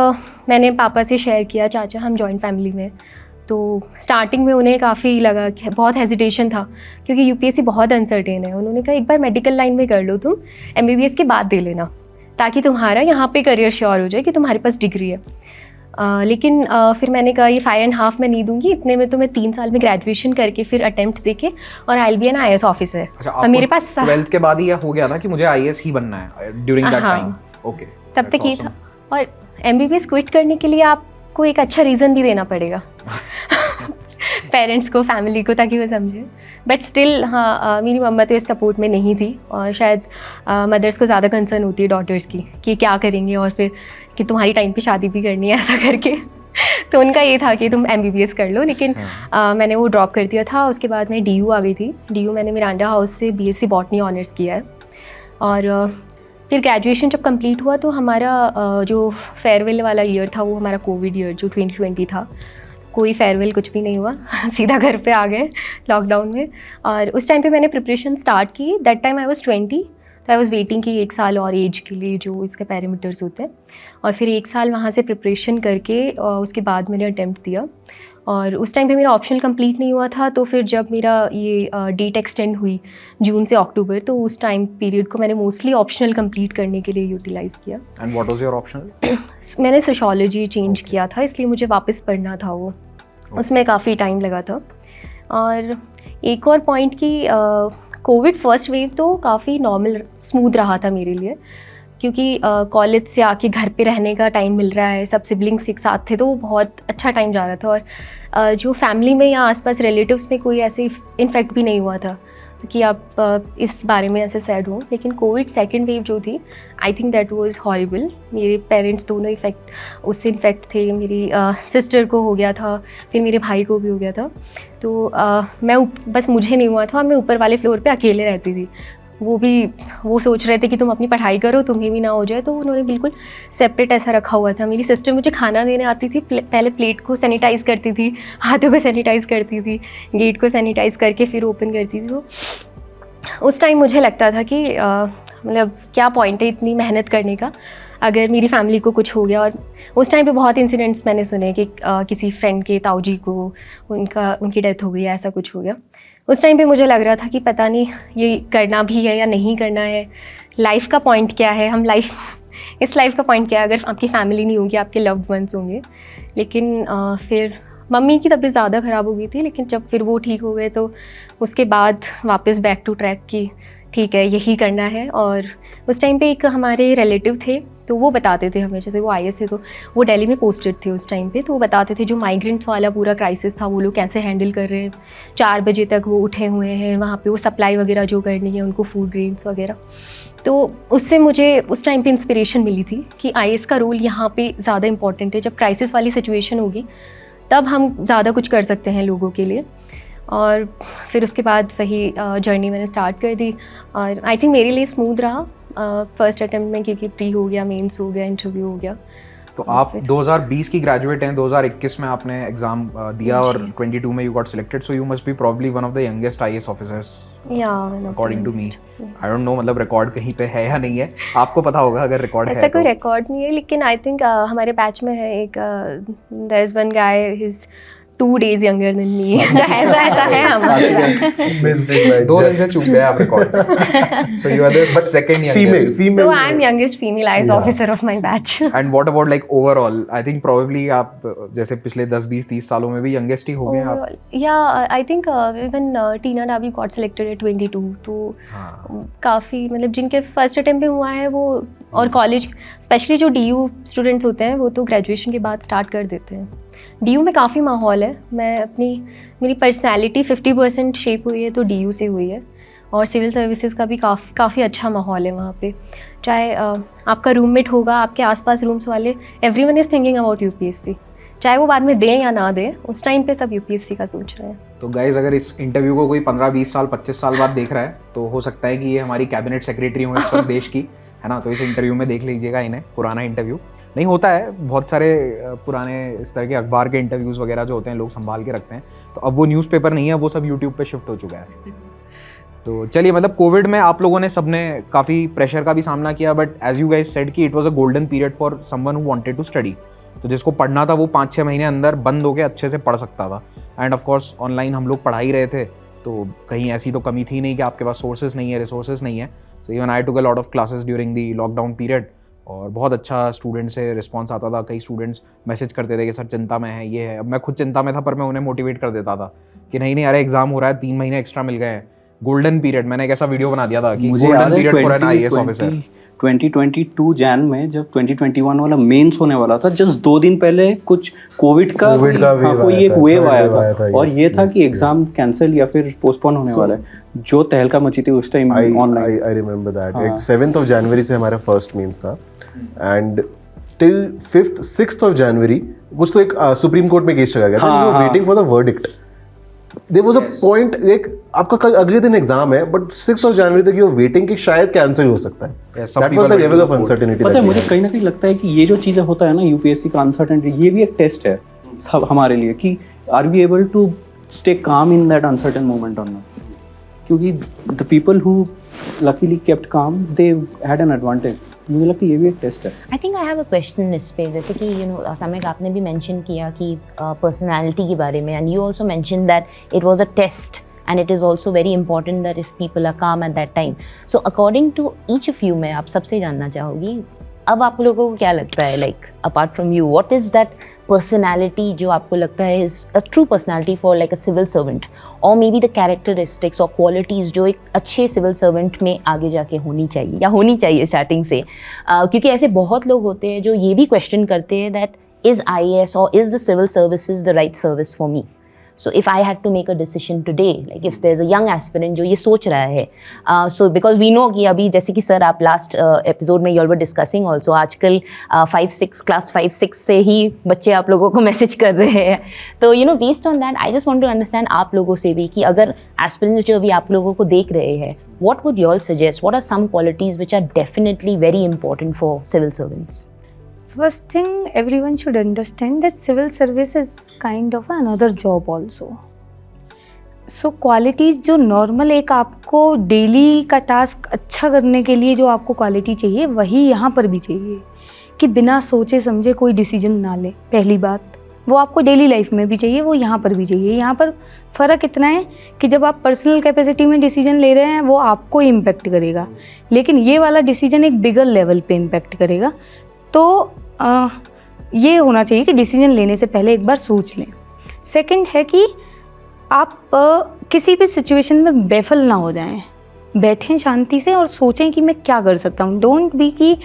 Speaker 3: मैंने पापा से शेयर किया, चाचा हम जॉइंट फैमिली में, तो स्टार्टिंग में उन्हें काफ़ी लगा कि बहुत हेजिटेशन था क्योंकि UPSC बहुत अनसर्टेन है। उन्होंने कहा एक बार मेडिकल लाइन में कर लो तुम, MBBS के बाद दे लेना, ताकि तुम्हारा यहाँ पे करियर श्योर हो जाए कि तुम्हारे पास डिग्री है। लेकिन फिर मैंने कहा ये 5.5 मैं नहीं दूंगी, इतने में तो मैं 3 साल में ग्रेजुएशन करके फिर अटेम्प्ट देके और आई बी एन IAS ऑफिसर।
Speaker 5: अच्छा,
Speaker 3: और मेरे पास
Speaker 5: 12th के बाद ही यह हो गया ना कि मुझे IAS ही बनना है ड्यूरिंग दैट
Speaker 3: हाँ।
Speaker 5: टाइम? ओके,
Speaker 3: तब तक ये था। और MBBS क्विट करने के लिए आपको एक अच्छा रीज़न भी देना पड़ेगा पेरेंट्स को, फैमिली को, ताकि वो समझे। बट स्टिल हाँ, मेरी मम्मा तो इस सपोर्ट में नहीं थी, और शायद मदर्स को ज़्यादा कंसर्न होती है डॉटर्स की कि क्या करेंगे, और फिर कि तुम्हारी टाइम पे शादी भी करनी है ऐसा करके तो उनका ये था कि तुम MBBS कर लो। लेकिन मैंने वो ड्रॉप कर दिया था। उसके बाद मैं DU आ गई थी। DU मैंने मिरांडा हाउस से BSc बॉटनी ऑनर्स किया है। और फिर ग्रेजुएशन जब कंप्लीट हुआ तो हमारा जो फेयरवेल वाला ईयर था वो हमारा कोविड ईयर जो 2020 था, कोई फेयरवेल कुछ भी नहीं हुआ सीधा घर पे आ गए लॉकडाउन में। और उस टाइम पे मैंने प्रिपरेशन स्टार्ट की। दैट टाइम आई वाज 20, तो आई वाज वेटिंग कि 1 साल और एज के लिए जो इसके पैरामीटर्स होते हैं, और फिर 1 साल वहाँ से प्रिपरेशन करके उसके बाद मैंने अटैम्प्ट दिया। और उस टाइम पे मेरा ऑप्शनल कंप्लीट नहीं हुआ था, तो फिर जब मेरा ये डेट एक्सटेंड हुई जून से अक्टूबर, तो उस टाइम पीरियड को मैंने मोस्टली ऑप्शनल कंप्लीट करने के लिए यूटिलाइज़ किया।
Speaker 5: And what was your optional?
Speaker 3: मैंने सोशियोलॉजी चेंज किया था, इसलिए मुझे वापस पढ़ना था वो, उसमें काफ़ी टाइम लगा था। और एक और पॉइंट कि कोविड फर्स्ट वेव तो काफ़ी नॉर्मल स्मूथ रहा था मेरे लिए, क्योंकि कॉलेज से आके घर पे रहने का टाइम मिल रहा है, सब सिबलिंग्स एक साथ थे, तो वो बहुत अच्छा टाइम जा रहा था। और जो फैमिली में या आसपास रिलेटिव्स में कोई ऐसे इन्फेक्ट भी नहीं हुआ था, तो कि आप इस बारे में ऐसे सैड हो। लेकिन कोविड सेकेंड वेव जो थी, आई थिंक दैट वाज हॉरिबल। मेरे पेरेंट्स दोनों उससे इन्फेक्ट थे। मेरी सिस्टर को हो गया था, फिर मेरे भाई को भी हो गया था। तो बस मुझे नहीं हुआ था, मैं ऊपर वाले फ्लोर पे अकेले रहती थी। वो सोच रहे थे कि तुम अपनी पढ़ाई करो, तुम्हें भी ना हो जाए, तो उन्होंने बिल्कुल सेपरेट ऐसा रखा हुआ था। मेरी सिस्टर मुझे खाना देने आती थी, पहले प्लेट को सैनिटाइज़ करती थी, हाथों को सैनिटाइज़ करती थी, गेट को सैनिटाइज़ करके फिर ओपन करती थी। तो उस टाइम मुझे लगता था कि मतलब क्या पॉइंट है इतनी मेहनत करने का अगर मेरी फैमिली को कुछ हो गया। और उस टाइम पे बहुत इंसिडेंट्स मैंने सुने कि किसी फ्रेंड के ताऊजी को उनकी डेथ हो गई, ऐसा कुछ हो गया। उस टाइम पे मुझे लग रहा था कि पता नहीं ये करना भी है या नहीं करना है, लाइफ का पॉइंट क्या है, इस लाइफ का पॉइंट क्या है अगर आपकी फैमिली नहीं होगी, आपके लव्ड वंस होंगे। लेकिन फिर मम्मी की तबीयत ज़्यादा ख़राब हो गई थी, लेकिन जब फिर वो ठीक हो गए तो उसके बाद वापस बैक टू ट्रैक की ठीक है यही करना है। और उस टाइम पे एक हमारे रिलेटिव थे, तो वो बताते थे हमें, जैसे वो IAS थे तो वो दिल्ली में पोस्टेड थे उस टाइम पे, तो वो बताते थे जो माइग्रेंट्स वाला पूरा क्राइसिस था वो लोग कैसे हैंडल कर रहे हैं। 4 बजे तक वो उठे हुए हैं, वहाँ पे वो सप्लाई वगैरह जो करनी है उनको, फूड ग्रेन्स वगैरह। तो उससे मुझे उस टाइम पे इंस्पिरेशन मिली थी कि IAS का रोल यहाँ पे ज़्यादा इंपॉर्टेंट है। जब क्राइसिस वाली सिचुएशन होगी तब हम ज़्यादा कुछ कर सकते हैं लोगों के लिए। और फिर उसके बाद वही जर्नी मैंने स्टार्ट कर दी और आई थिंक मेरे लिए स्मूथ रहा फर्स्ट अटेम्प्ट में, क्योंकि प्री हो गया, मेंस हो गया, इंटरव्यू हो गया।
Speaker 5: तो आप 2020 की ग्रेजुएट हैं, 2021 में आपने एग्जाम दिया और 22 में you got selected, so you must be probably one of the youngest IAS officers according to me. I don't know मतलब रिकॉर्ड कहीं पे है या नहीं है, आपको पता होगा अगर रिकॉर्ड है।
Speaker 3: ऐसा कोई रिकॉर्ड नहीं है, लेकिन आई थिंक हमारे बैच में है एक, there is one guy, he is 2 days younger than me. ऐसा है हमारे बैच।
Speaker 5: 2 दिन से चूक गए आप record. So you are the second youngest.
Speaker 1: Female.
Speaker 3: So I am youngest female IAS officer of my batch.
Speaker 5: And what about like overall? I think probably आप जैसे पिछले 10, 20, 30 सालों में भी youngest ही हो गए आप।
Speaker 3: Yeah, I think even Tina Davi got selected at 22. तो काफ़ी मतलब जिनके फर्स्ट अटेम्प्ट में हुआ है वो, और कॉलेज स्पेशली जो DU स्टूडेंट्स होते हैं वो तो ग्रेजुएशन के बाद स्टार्ट कर देते हैं। DU में काफ़ी माहौल है, मेरी पर्सनैलिटी 50% शेप हुई है तो DU से हुई है, और सिविल सर्विसेज का भी काफ़ी अच्छा माहौल है वहाँ पे। चाहे आपका रूममेट होगा, आपके आसपास रूम्स वाले, everyone is thinking about UPSC, चाहे वो बाद में दें या ना दें, उस टाइम पे सब UPSC का सोच रहे हैं।
Speaker 5: तो गाइज अगर इस इंटरव्यू को कोई 15, 20 साल, 25 साल बाद देख रहा है तो हो सकता है कि ये हमारी कैबिनेट सेक्रेटरी हों इस प्रदेश की, है ना, तो इस इंटरव्यू में देख लीजिएगा इन्हें। पुराना इंटरव्यू नहीं होता है, बहुत सारे पुराने इस तरह के अखबार के इंटरव्यूज़ वगैरह जो होते हैं लोग संभाल के रखते हैं, तो अब वो न्यूज़पेपर नहीं है, वो सब यूट्यूब पे शिफ्ट हो चुका है। तो चलिए, मतलब कोविड में आप लोगों ने सबने काफ़ी प्रेशर का भी सामना किया, but as you guys said कि it was a golden period for someone who wanted to study. तो जिसको पढ़ना था वो 5-6 महीने अंदर बंद होकर अच्छे से पढ़ सकता था, एंड ऑफ कोर्स ऑनलाइन हम लोग पढ़ा ही रहे थे, तो कहीं ऐसी तो कमी थी नहीं कि आपके पास सोर्सेज नहीं है, रिसोर्सेज नहीं है। So even I took a lot of classes during the lockdown period, और बहुत अच्छा स्टूडेंट से रिस्पांस आता था। कई स्टूडेंट्स मैसेज करते थे कि सर चिंता में है, ये है। अब मैं खुद चिंता में था, पर मैं उन्हें मोटिवेट कर देता था कि नहीं अरे एग्जाम हो रहा है, 3 महीने एक्स्ट्रा मिल गए हैं, गोल्डन पीरियड। मैंने एक ऐसा वीडियो बना दिया था कि golden period for an IAS officer.
Speaker 2: 2022 Jain में जब 2021 वाला मेंस होने वाला था, जस्ट 2 दिन पहले कुछ कोविड का कोई एक वेव आया था, और ये था कि एग्जाम कैंसिल या फिर पोस्टपोन होने वाला है, जो तहलका मची थी उस time online.
Speaker 1: I remember that 7th of January से हमारा फर्स्ट मेंस था, and till 5th 6th of January कुछ तो एक सुप्रीम कोर्ट में केस चला गया था, waiting for the verdict. There was a point, एक आपका कल अगले दिन एग्जाम है, बट 6th of January तक यू आर वेटिंग कि शायद कैंसिल हो सकता है। That was the level of uncertainty.
Speaker 2: पता है, मुझे कहीं ना कहीं लगता है कि ये जो चीज़ें होता है ना यूपीएससी का अनसर्टेनिटी, ये भी एक टेस्ट है सब हमारे लिए कि are we able to stay calm in that uncertain moment और नॉट, क्योंकि the people who luckily kept calm they had an advantage. मुझे लगता है ये भी एक टेस्ट है।
Speaker 6: I think I have a question इस पे, जैसे कि सामयिक आपने भी मेंशन किया कि पर्सनालिटी के बारे में, and you also mention that it was a test and it is also very important that if people are calm at that time. So according to each of you, मैं आप सबसे जानना चाहूँगी, अब आप लोगों को क्या लगता है, like apart from you, what is that personality जो आपको लगता है is a true personality for like a civil servant, or maybe the characteristics or qualities जो एक अच्छे civil servant में आगे जाके होनी चाहिए या होनी चाहिए स्टार्टिंग से, क्योंकि ऐसे बहुत लोग होते हैं जो ये भी क्वेश्चन करते हैं that is IAS or is the civil services the right service for me? So if I had to make a decision today, like if there's a young aspirant जो ये सोच रहा है, so because we know कि अभी जैसे कि sir आप लास्ट एपिसोड में you all were discussing also, आजकल 5-6 क्लास 5-6 से ही बच्चे आप लोगों को मैसेज कर रहे हैं, तो based on that I just want to understand आप लोगों से भी कि अगर aspirants जो अभी आप लोगों को देख रहे हैं, what would you all suggest, what are some qualities which are definitely very important for civil servants?
Speaker 4: First thing, everyone should understand that civil service is kind of another job also. So qualities जो normal एक आपको daily का task अच्छा करने के लिए जो आपको क्वालिटी चाहिए, वही यहाँ पर भी चाहिए कि बिना सोचे समझे कोई डिसीजन ना ले। पहली बात वो आपको डेली लाइफ में भी चाहिए, वो यहाँ पर भी चाहिए। यहाँ पर फ़र्क इतना है कि जब आप पर्सनल कैपेसिटी में डिसीजन ले रहे हैं वो आपको इम्पेक्ट करेगा, लेकिन ये वाला डिसीजन एक बिगर लेवल पे इम्पेक्ट करेगा। तो ये होना चाहिए कि डिसीजन लेने से पहले एक बार सोच लें। सेकंड है कि आप किसी भी सिचुएशन में बेफल ना हो जाएं, बैठें शांति से और सोचें कि मैं क्या कर सकता हूँ। डोंट बी कि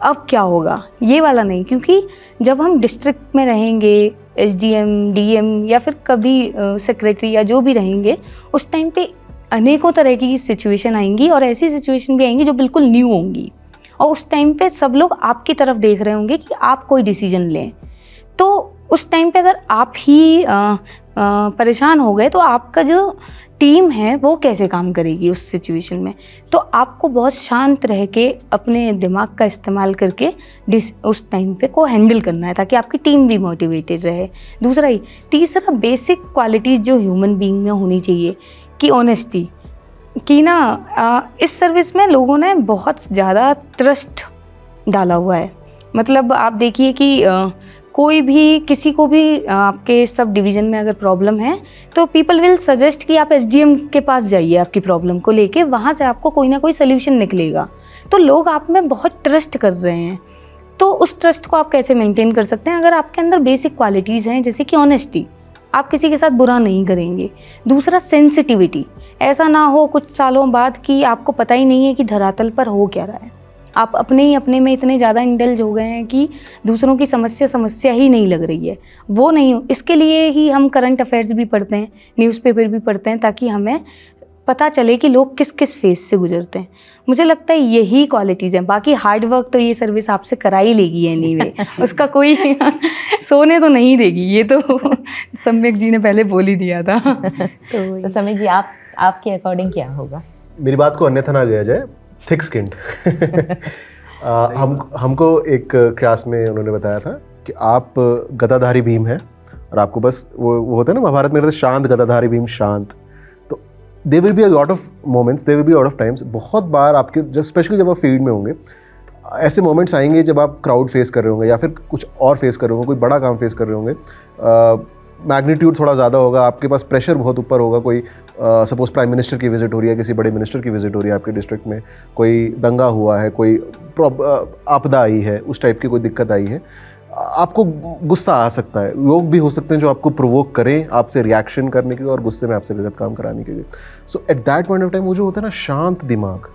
Speaker 4: अब क्या होगा, ये वाला नहीं, क्योंकि जब हम डिस्ट्रिक्ट में रहेंगे, SDM, DM या फिर कभी सेक्रेटरी या जो भी रहेंगे, उस टाइम पे अनेकों तरह की सिचुएशन आएंगी, और ऐसी सिचुएशन भी आएंगी जो बिल्कुल न्यू होंगी, और उस टाइम पे सब लोग आपकी तरफ देख रहे होंगे कि आप कोई डिसीजन लें। तो उस टाइम पे अगर आप ही परेशान हो गए तो आपका जो टीम है वो कैसे काम करेगी उस सिचुएशन में। तो आपको बहुत शांत रह के अपने दिमाग का इस्तेमाल करके उस टाइम पे को हैंडल करना है ताकि आपकी टीम भी मोटिवेटेड रहे। दूसरा ही, तीसरा बेसिक क्वालिटीज़ जो ह्यूमन बीइंग में होनी चाहिए कि ऑनेस्टी, कि ना इस सर्विस में लोगों ने बहुत ज़्यादा ट्रस्ट डाला हुआ है। मतलब आप देखिए कि कोई भी किसी को भी आपके सब डिवीज़न में अगर प्रॉब्लम है तो पीपल विल सजेस्ट कि आप एसडीएम के पास जाइए आपकी प्रॉब्लम को लेके, वहाँ से आपको कोई ना कोई सोल्यूशन निकलेगा। तो लोग आप में बहुत ट्रस्ट कर रहे हैं। तो उस ट्रस्ट को आप कैसे मेंटेन कर सकते हैं? अगर आपके अंदर बेसिक क्वालिटीज़ हैं जैसे कि ऑनेस्टी, आप किसी के साथ बुरा नहीं करेंगे। दूसरा सेंसिटिविटी, ऐसा ना हो कुछ सालों बाद कि आपको पता ही नहीं है कि धरातल पर हो क्या रहा है। आप अपने में इतने ज़्यादा इंडल्ज हो गए हैं कि दूसरों की समस्या ही नहीं लग रही है, वो नहीं हो। इसके लिए ही हम करंट अफेयर्स भी पढ़ते हैं, न्यूज़पेपर भी पढ़ते हैं, ताकि हमें पता चले कि लोग किस किस फेज से गुजरते हैं। मुझे लगता है यही क्वालिटीज़ हैं। बाकी हार्ड वर्क तो ये सर्विस आपसे करा ही लेगी एनीवे, उसका कोई सोने तो नहीं देगी, ये तो सम्यक जी ने पहले बोल ही दिया था।
Speaker 6: तो सम्यक जी, आपके अकॉर्डिंग क्या होगा?
Speaker 1: मेरी बात को अन्यथा ना लिया जाए, थिक स्किन्ड। हमको एक क्लास में उन्होंने बताया था कि आप गदाधारी भीम हैं और आपको बस वो होता है ना महाभारत में, शांत गदाधारी भीम शांत। तो they will be a lot of moments, they will be lot of times, बहुत बार आपके जब स्पेशली जब आप फील्ड में होंगे ऐसे मोमेंट्स आएंगे जब आप क्राउड फेस कर रहे होंगे या फिर कुछ और फेस कर रहे होंगे, कोई बड़ा काम फेस कर रहे होंगे, मैग्नीट्यूड थोड़ा ज़्यादा होगा, आपके पास प्रेशर बहुत ऊपर होगा। कोई सपोज प्राइम मिनिस्टर की विजिट हो रही है, किसी बड़े मिनिस्टर की विजिट हो रही है आपके डिस्ट्रिक्ट में, कोई दंगा हुआ है, कोई आपदा आई है, उस टाइप की कोई दिक्कत आई है, आपको गुस्सा आ सकता है। लोग भी हो सकते हैं जो आपको प्रोवोक करें आपसे रिएक्शन करने के लिए और गुस्से में आपसे गलत काम कराने के लिए। So at that point of time वो जो होता है ना शांत दिमाग,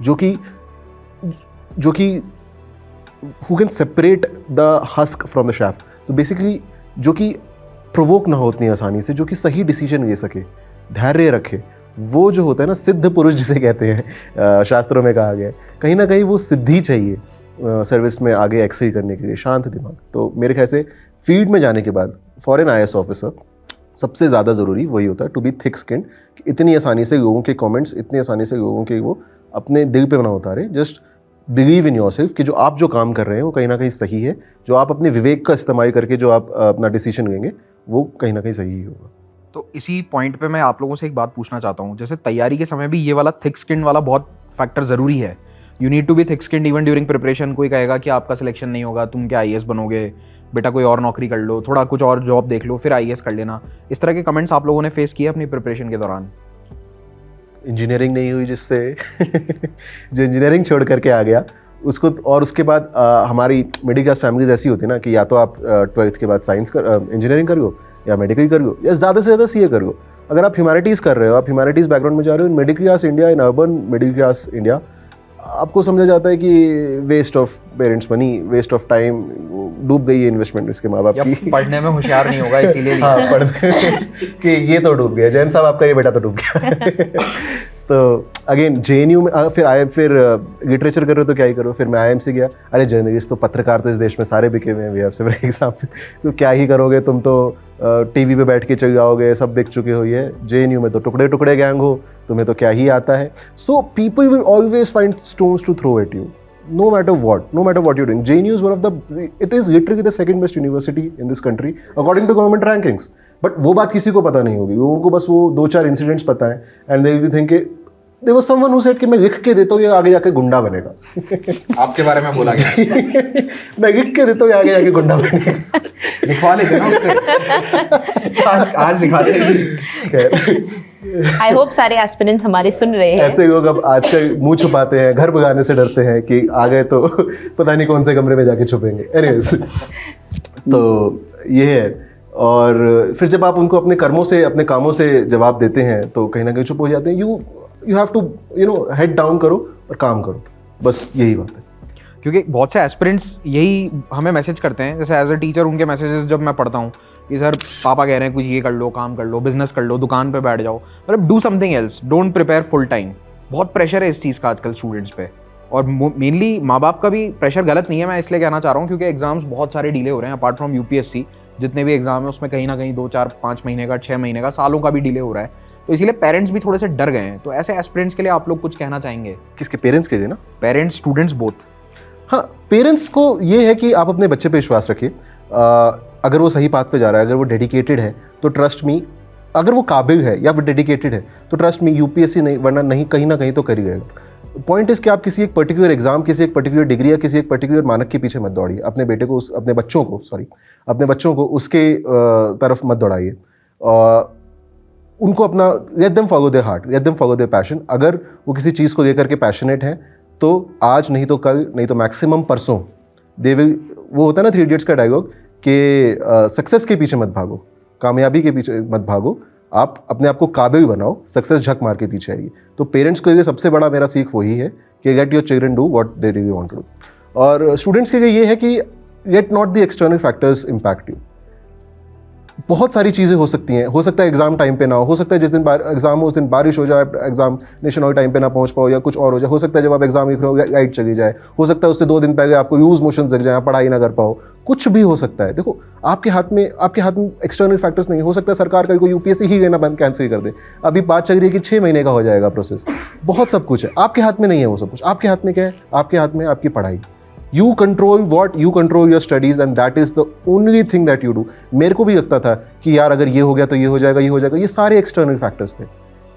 Speaker 1: जो कि who can separate the husk from the chaff, तो बेसिकली जो कि प्रोवोक ना हो उतनी आसानी से, जो कि सही डिसीजन ले सके, धैर्य रखे, वो जो होता है ना सिद्ध पुरुष जिसे कहते हैं, शास्त्रों में कहा गया है, कहीं ना कहीं वो सिद्धि चाहिए सर्विस में आगे एक्सेल करने के लिए, शांत दिमाग। तो मेरे ख्याल से फील्ड में जाने के बाद फॉर एन IAS ऑफिसर सबसे ज़्यादा ज़रूरी वही होता है, टू बी थिक स्किन्ड, कि इतनी आसानी से लोगों के कमेंट्स, इतनी आसानी से लोगों के वो अपने दिल पे ना उतारे। जस्ट बिलीव इन योरसेल्फ कि जो आप जो काम कर रहे हैं वो कहीं ना कहीं सही है, जो आप अपने विवेक का इस्तेमाल करके जो आप अपना डिसीजन लेंगे वो कहीं ना कहीं सही ही होगा।
Speaker 5: तो इसी पॉइंट पे मैं आप लोगों से एक बात पूछना चाहता हूँ, जैसे तैयारी के समय भी ये वाला थिक स्किन वाला बहुत फैक्टर ज़रूरी है। You need to be thick skin even during preparation. कोई कहेगा कि आपका सिलेक्शन नहीं होगा, तुम क्या IAS बनोगे, बेटा कोई और नौकरी कर लो, थोड़ा कुछ और जॉब देख लो, फिर IAS कर लेना। इस तरह के कमेंट्स आप लोगों ने फेस किए अपनी प्रिपरेशन के दौरान?
Speaker 1: इंजीनियरिंग नहीं हुई जिससे जो इंजीनियरिंग छोड़ करके आ गया उसको, और उसके बाद हमारी मिडिल क्लास फैमिलीज ऐसी होती है ना कि या तो आप 12th के बाद साइंस इंजीनियरिंग करो या मेडिकल करो या ज़्यादा से ज़्यादा CA करो। अगर आप ह्यूमैनिटीज़ कर रहे हो, आप ह्यूमैनिटीज़ बैकग्राउंड में जा रहे हो, middle class India, in urban middle class India, आपको समझा जाता है कि waste of parents money, waste of time, डूब गई है इन्वेस्टमेंट इसके माँ बाप की,
Speaker 5: पढ़ने में होशियार नहीं होगा इसीलिए
Speaker 1: हाँ पढ़ने कि ये तो डूब गया, जैन साहब आपका ये बेटा तो डूब गया। तो अगेन JNU में फिर लिटरेचर कर रहे हो तो क्या ही करो, फिर मैं IIM गया, अरे जर्नलिस्ट तो पत्रकार तो इस देश में सारे बिके हुए हैं, वी हैव सेवरल एग्जाम्पल, तो क्या ही करोगे तुम तो टीवी पे बैठ के चल जाओगे, सब बिक चुके हो। ये JNU में तो टुकड़े टुकड़े गैंग हो, तुम्हें तो क्या ही आता है। So people will always find stones to throw at you, no matter what you're doing. JNU is it is literally the second best university in this country according to government rankings. But वो बात किसी को पता नहीं होगी, लोगों को बस वो 2-4 इंसिडेंट्स पता है, and they will think there was someone who said कि मैं लिख के देता हूँ ये आगे जाके गुंडा बनेगा।
Speaker 5: आपके बारे में बोला गया
Speaker 1: मैं लिख के देता हूँ ये आगे जाके गुंडा बनेगा।
Speaker 5: लिखवा लेते ना उससे, आज दिखा देंगे।
Speaker 6: आई होप सारे एस्पिरेंट्स हमारे सुन रहे हैं।
Speaker 1: ऐसे लोग अब आजकल मुंह छुपाते हैं, घर भगाने से डरते हैं कि आ गए तो पता नहीं कौन से कमरे में जाके छुपेंगे। एनीवेज, तो ये है। और फिर जब आप उनको अपने कर्मों से, अपने कामों से जवाब देते हैं तो कहीं ना कहीं चुप हो जाते हैं। You have to head down करो और काम करो, बस यही बात है।
Speaker 5: क्योंकि बहुत से एस्पिरेंट्स यही हमें मैसेज करते हैं, जैसे एज अ टीचर उनके मैसेजेस जब मैं पढ़ता हूँ कि सर पापा कह रहे हैं कुछ ये कर लो, काम कर लो, बिजनेस कर लो, दुकान पे बैठ जाओ, मतलब do something else, don't prepare full time. बहुत प्रेशर है इस चीज़ का आजकल स्टूडेंट्स पे, और मेनली माँ बाप का भी प्रेशर गलत नहीं है, मैं इसलिए कहना चाह रहा हूँ क्योंकि एग्जाम्स बहुत सारे डिले हो रहे हैं अपार्ट फ्रॉम UPSC। जितने भी एग्जाम है उसमें कहीं ना कहीं 2, 4, 5 महीने का, 6 महीने का, सालों का भी डिले हो रहा है, तो इसीलिए पेरेंट्स भी थोड़े से डर गए हैं। तो ऐसे एस्पिरेंट्स के लिए आप लोग कुछ कहना चाहेंगे?
Speaker 1: किसके? पेरेंट्स के लिए ना?
Speaker 5: Parents, students, both.
Speaker 1: हाँ, पेरेंट्स को ये है कि आप अपने बच्चे पे विश्वास रखिए। अगर वो सही पाथ पे जा रहा है, अगर वो डेडिकेटेड है तो ट्रस्ट मी, अगर वो काबिल है या वो डेडिकेटेड है तो ट्रस्ट मी, यूपीएससी नहीं, वरना नहीं, कहीं ना कहीं तो कर ही रहेगा। पॉइंट इस कि आप किसी एक पर्टिकुलर एग्जाम, किसी एक पर्टिकुलर डिग्री या किसी एक पर्टिकुलर मानक के पीछे मत दौड़िए। अपने बेटे को, अपने बच्चों को उसके तरफ मत दौड़ाइए। उनको अपना, let them follow their heart, let them follow their passion. अगर वो किसी चीज़ को लेकर के पैशनेट हैं तो आज नहीं तो कल, नहीं तो मैक्सिमम परसों दे विल, वो होता है ना 3 इडियट्स का डायलॉग कि सक्सेस के पीछे मत भागो, कामयाबी के पीछे मत भागो, आप अपने आप को काबिल बनाओ, सक्सेस झक मार के पीछे आएगी। तो पेरेंट्स के लिए सबसे बड़ा मेरा सीख वही है कि let your children do what they really want to do. और स्टूडेंट्स के लिए ये है कि let not the external factors impact you. बहुत सारी चीज़ें हो सकती हैं, हो सकता है एग्जाम टाइम पे ना हो सकता है जिस दिन एग्जाम हो उस दिन बारिश हो जाए, एग्जामिनेशन और टाइम पे ना पहुंच पाओ, या कुछ और हो जाए, हो सकता है जब आप एग्जाम लिख रहे हो लाइट चली जाए, हो सकता है उससे 2 दिन पहले आपको लूज मोशन लग जाए, पढ़ाई ना कर पाओ, कुछ भी हो सकता है। देखो आपके हाथ में एक्सटर्नल फैक्टर्स नहीं, हो सकता है सरकार का कोई यूपीएससी ही लेना बंद, कैंसिल कर दे। अभी बात चल रही है कि 6 महीने का हो जाएगा प्रोसेस, बहुत सब कुछ है, आपके हाथ में नहीं है वो सब कुछ। आपके हाथ में क्या है? आपके हाथ में आपकी पढ़ाई। You control your studies and that is the only thing that you do। मेरे को भी लगता था कि यार अगर ये हो गया तो ये हो जाएगा, ये सारे एक्सटर्नल फैक्टर्स थे,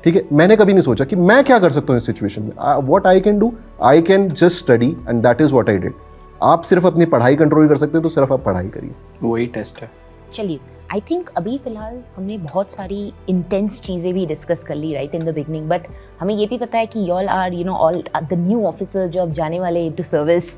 Speaker 1: ठीक है। मैंने कभी नहीं सोचा कि मैं क्या कर सकता हूँ इस सिचुएशन में। What I can do, I can just study and that is what I did। आप सिर्फ अपनी पढ़ाई कंट्रोल कर सकते हैं तो सिर्फ आप पढ़ाई करिए,
Speaker 2: वही टेस्ट है।
Speaker 6: चलिए, आई थिंक अभी फ़िलहाल हमने बहुत सारी इंटेंस चीज़ें भी डिस्कस कर ली right in the beginning, but हमें ये भी पता है कि y'all are all the new officers जो अब जाने वाले इनटू सर्विस।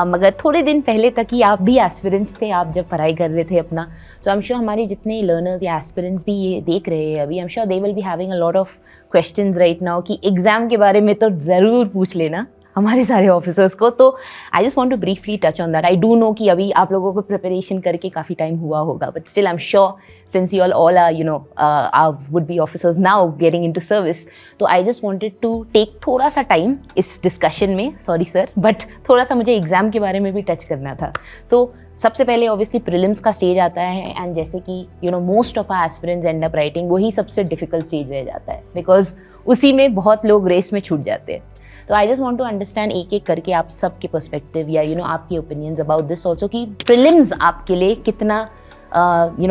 Speaker 6: मगर थोड़े दिन पहले तक ही आप भी एस्पिरेंट्स थे, आप जब पढ़ाई कर रहे थे अपना। सो आई एम श्योर हमारे जितने लर्नर्स या एस्पिरेंट्स भी ये देख रहे हैं अभी, आई am sure they will be having a lot of questions right now कि एग्ज़ाम के बारे में तो ज़रूर पूछ लेना हमारे सारे ऑफिसर्स को। तो I just want to briefly touch on that. I do know कि अभी आप लोगों को प्रिपरेशन करके काफ़ी टाइम हुआ होगा, but still I am sure since you all are would be officers now getting into service, तो I just wanted to take थोड़ा सा टाइम इस डिस्कशन में, सॉरी सर, बट थोड़ा सा मुझे एग्ज़ाम के बारे में भी टच करना था। सो सबसे पहले ऑब्वियसली प्रीलिम्स का स्टेज आता है, एंड जैसे कि most of our aspirants end up writing, वही सबसे डिफिकल्ट स्टेज रह जाता है, बिकॉज उसी में बहुत लोग रेस में छूट जाते हैं। तो I just want to understand एक एक करके आप सबके पर्सपेक्टिव या आपके ओपिनियंस अबाउट दिस ऑल्सो, कि प्रीलिम्स आपके लिए कितना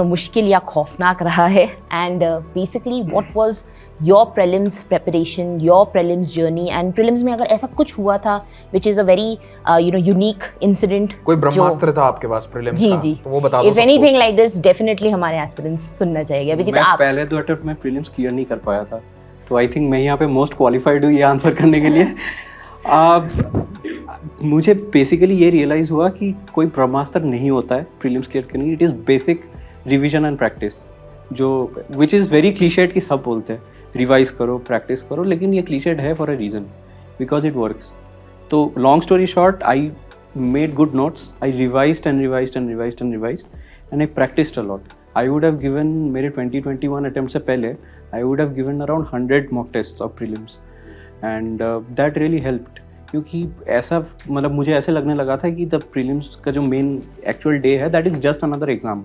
Speaker 6: मुश्किल या खौफनाक रहा है, and basically what was your prelims preparation, your prelims journey, and prelims में अगर ऐसा कुछ हुआ था which is a very unique incident,
Speaker 5: कोई ब्रह्मास्त्र था आपके पास प्रीलिम्स
Speaker 6: जी
Speaker 5: का,
Speaker 6: जी,
Speaker 5: तो वो बता दो।
Speaker 6: If anything like this definitely हमारे एस्पिरेंट्स सुनना चाहिए। अभिजीत, आप
Speaker 2: पहले 2 अटेम्प्ट में प्रीलिम्स क्लियर नहीं कर पाया था, तो आई थिंक मैं यहाँ पे मोस्ट क्वालिफाइड हूँ ये आंसर करने के लिए। मुझे बेसिकली ये रियलाइज़ हुआ कि कोई ब्रह्मास्त्र नहीं होता है प्रीलिम्स क्लियर करने के लिए। It is basic revision and practice, जो विच इज़ वेरी क्लीशेड कि सब बोलते हैं रिवाइज करो, प्रैक्टिस करो, लेकिन ये क्लीशेड है for a reason, because it works. तो long story short, I made good notes, I revised and revised and revised and revised and I practised a lot. I would have given, मेरे 2021 attempt से पहले I would have given around 100 mock tests of prelims and that really helped, क्योंकि ऐसा मतलब मुझे ऐसे लगने लगा था कि द प्रीलिम्स का जो मेन एक्चुअल डे है that is just another exam.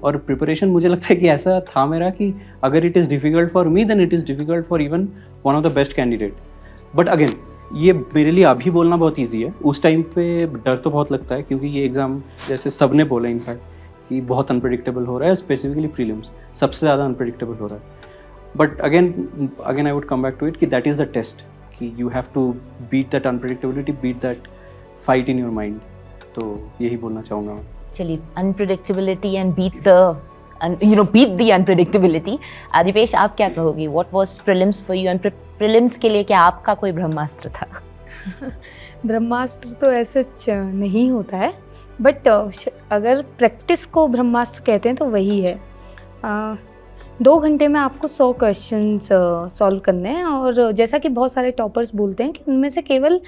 Speaker 2: और प्रिपरेशन मुझे लगता है कि ऐसा था मेरा कि अगर it is difficult for me then it is difficult for even one of the best candidate. But again ये मेरे लिए अभी बोलना बहुत ईजी है, उस टाइम पे डर तो बहुत लगता है, क्योंकि ये एग्ज़ाम जैसे सब ने बोला इनफैक्ट कि बहुत अनप्रेडिक्टेबल हो रहा है, स्पेसिफिकली प्रीलिम्स सबसे ज़्यादा अनप्रेडिक्टेबल हो रहा है। But again I would come back to it कि that is the test, कि you have to beat that unpredictability, beat that fight in your mind। तो यही बोलना चाहूँगा मैं।
Speaker 6: चलिए, unpredictability and beat the unpredictability. Dipesh, आप क्या कहोगी? What was prelims for you, and prelims के लिए क्या आपका कोई ब्रह्मास्त्र था?
Speaker 4: ब्रह्मास्त्र तो ऐसे नहीं होता है, बट अगर प्रैक्टिस को ब्रह्मास्त्र कहते हैं तो वही है। 2 घंटे में आपको 100 क्वेश्चंस सॉल्व करने हैं, और जैसा कि बहुत सारे टॉपर्स बोलते हैं कि उनमें से केवल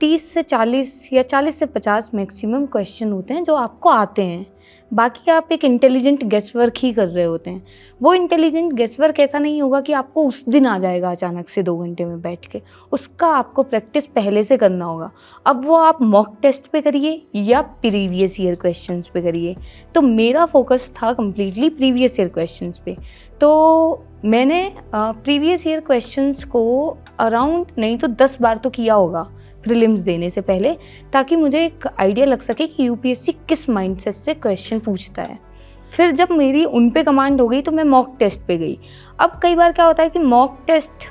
Speaker 4: 30 से 40 या 40 से 50 मैक्सिमम क्वेश्चन होते हैं जो आपको आते हैं। बाकी आप एक इंटेलिजेंट गेस वर्क ही कर रहे होते हैं। वो इंटेलिजेंट गेस वर्क ऐसा नहीं होगा कि आपको उस दिन आ जाएगा अचानक से 2 घंटे में बैठ के, उसका आपको प्रैक्टिस पहले से करना होगा। अब वो आप मॉक टेस्ट पे करिए या प्रीवियस ईयर क्वेश्चंस पे करिए। तो मेरा फोकस था कम्प्लीटली प्रीवियस ईयर क्वेश्चंस पे। तो मैंने प्रीवियस ईयर क्वेश्चंस को अराउंड नहीं तो 10 बार तो किया होगा प्रीलिम्स देने से पहले, ताकि मुझे एक आइडिया लग सके कि यूपीएससी किस माइंडसेट से क्वेश्चन पूछता है। फिर जब मेरी उन पे कमांड हो गई तो मैं मॉक टेस्ट पे गई। अब कई बार क्या होता है कि मॉक टेस्ट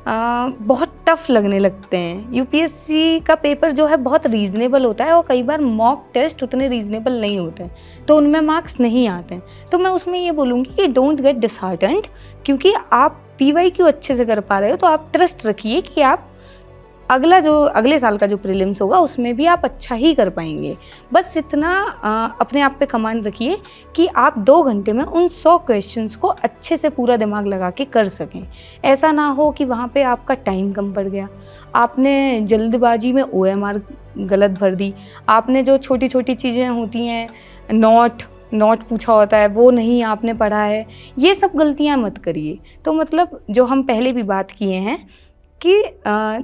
Speaker 4: बहुत टफ लगने लगते हैं। यूपीएससी का पेपर जो है बहुत रीज़नेबल होता है और कई बार मॉक टेस्ट उतने रीज़नेबल नहीं होते हैं, तो उनमें मार्क्स नहीं आते हैं। तो मैं उसमें ये बोलूँगी कि डोंट गेट डिसहार्टेंड, क्योंकि आप PYQ अच्छे से कर पा रहे हो तो आप ट्रस्ट रखिए कि आप अगले साल का जो प्रीलिम्स होगा उसमें भी आप अच्छा ही कर पाएंगे। बस इतना अपने आप पे कमांड रखिए कि आप 2 घंटे में उन 100 क्वेश्चंस को अच्छे से पूरा दिमाग लगा के कर सकें। ऐसा ना हो कि वहाँ पे आपका टाइम कम पड़ गया, आपने जल्दबाजी में OMR गलत भर दी, आपने जो छोटी छोटी चीज़ें होती हैं, नोट पूछा होता है वो नहीं आपने पढ़ा है, ये सब गलतियाँ मत करिए। तो मतलब जो हम पहले भी बात किए हैं कि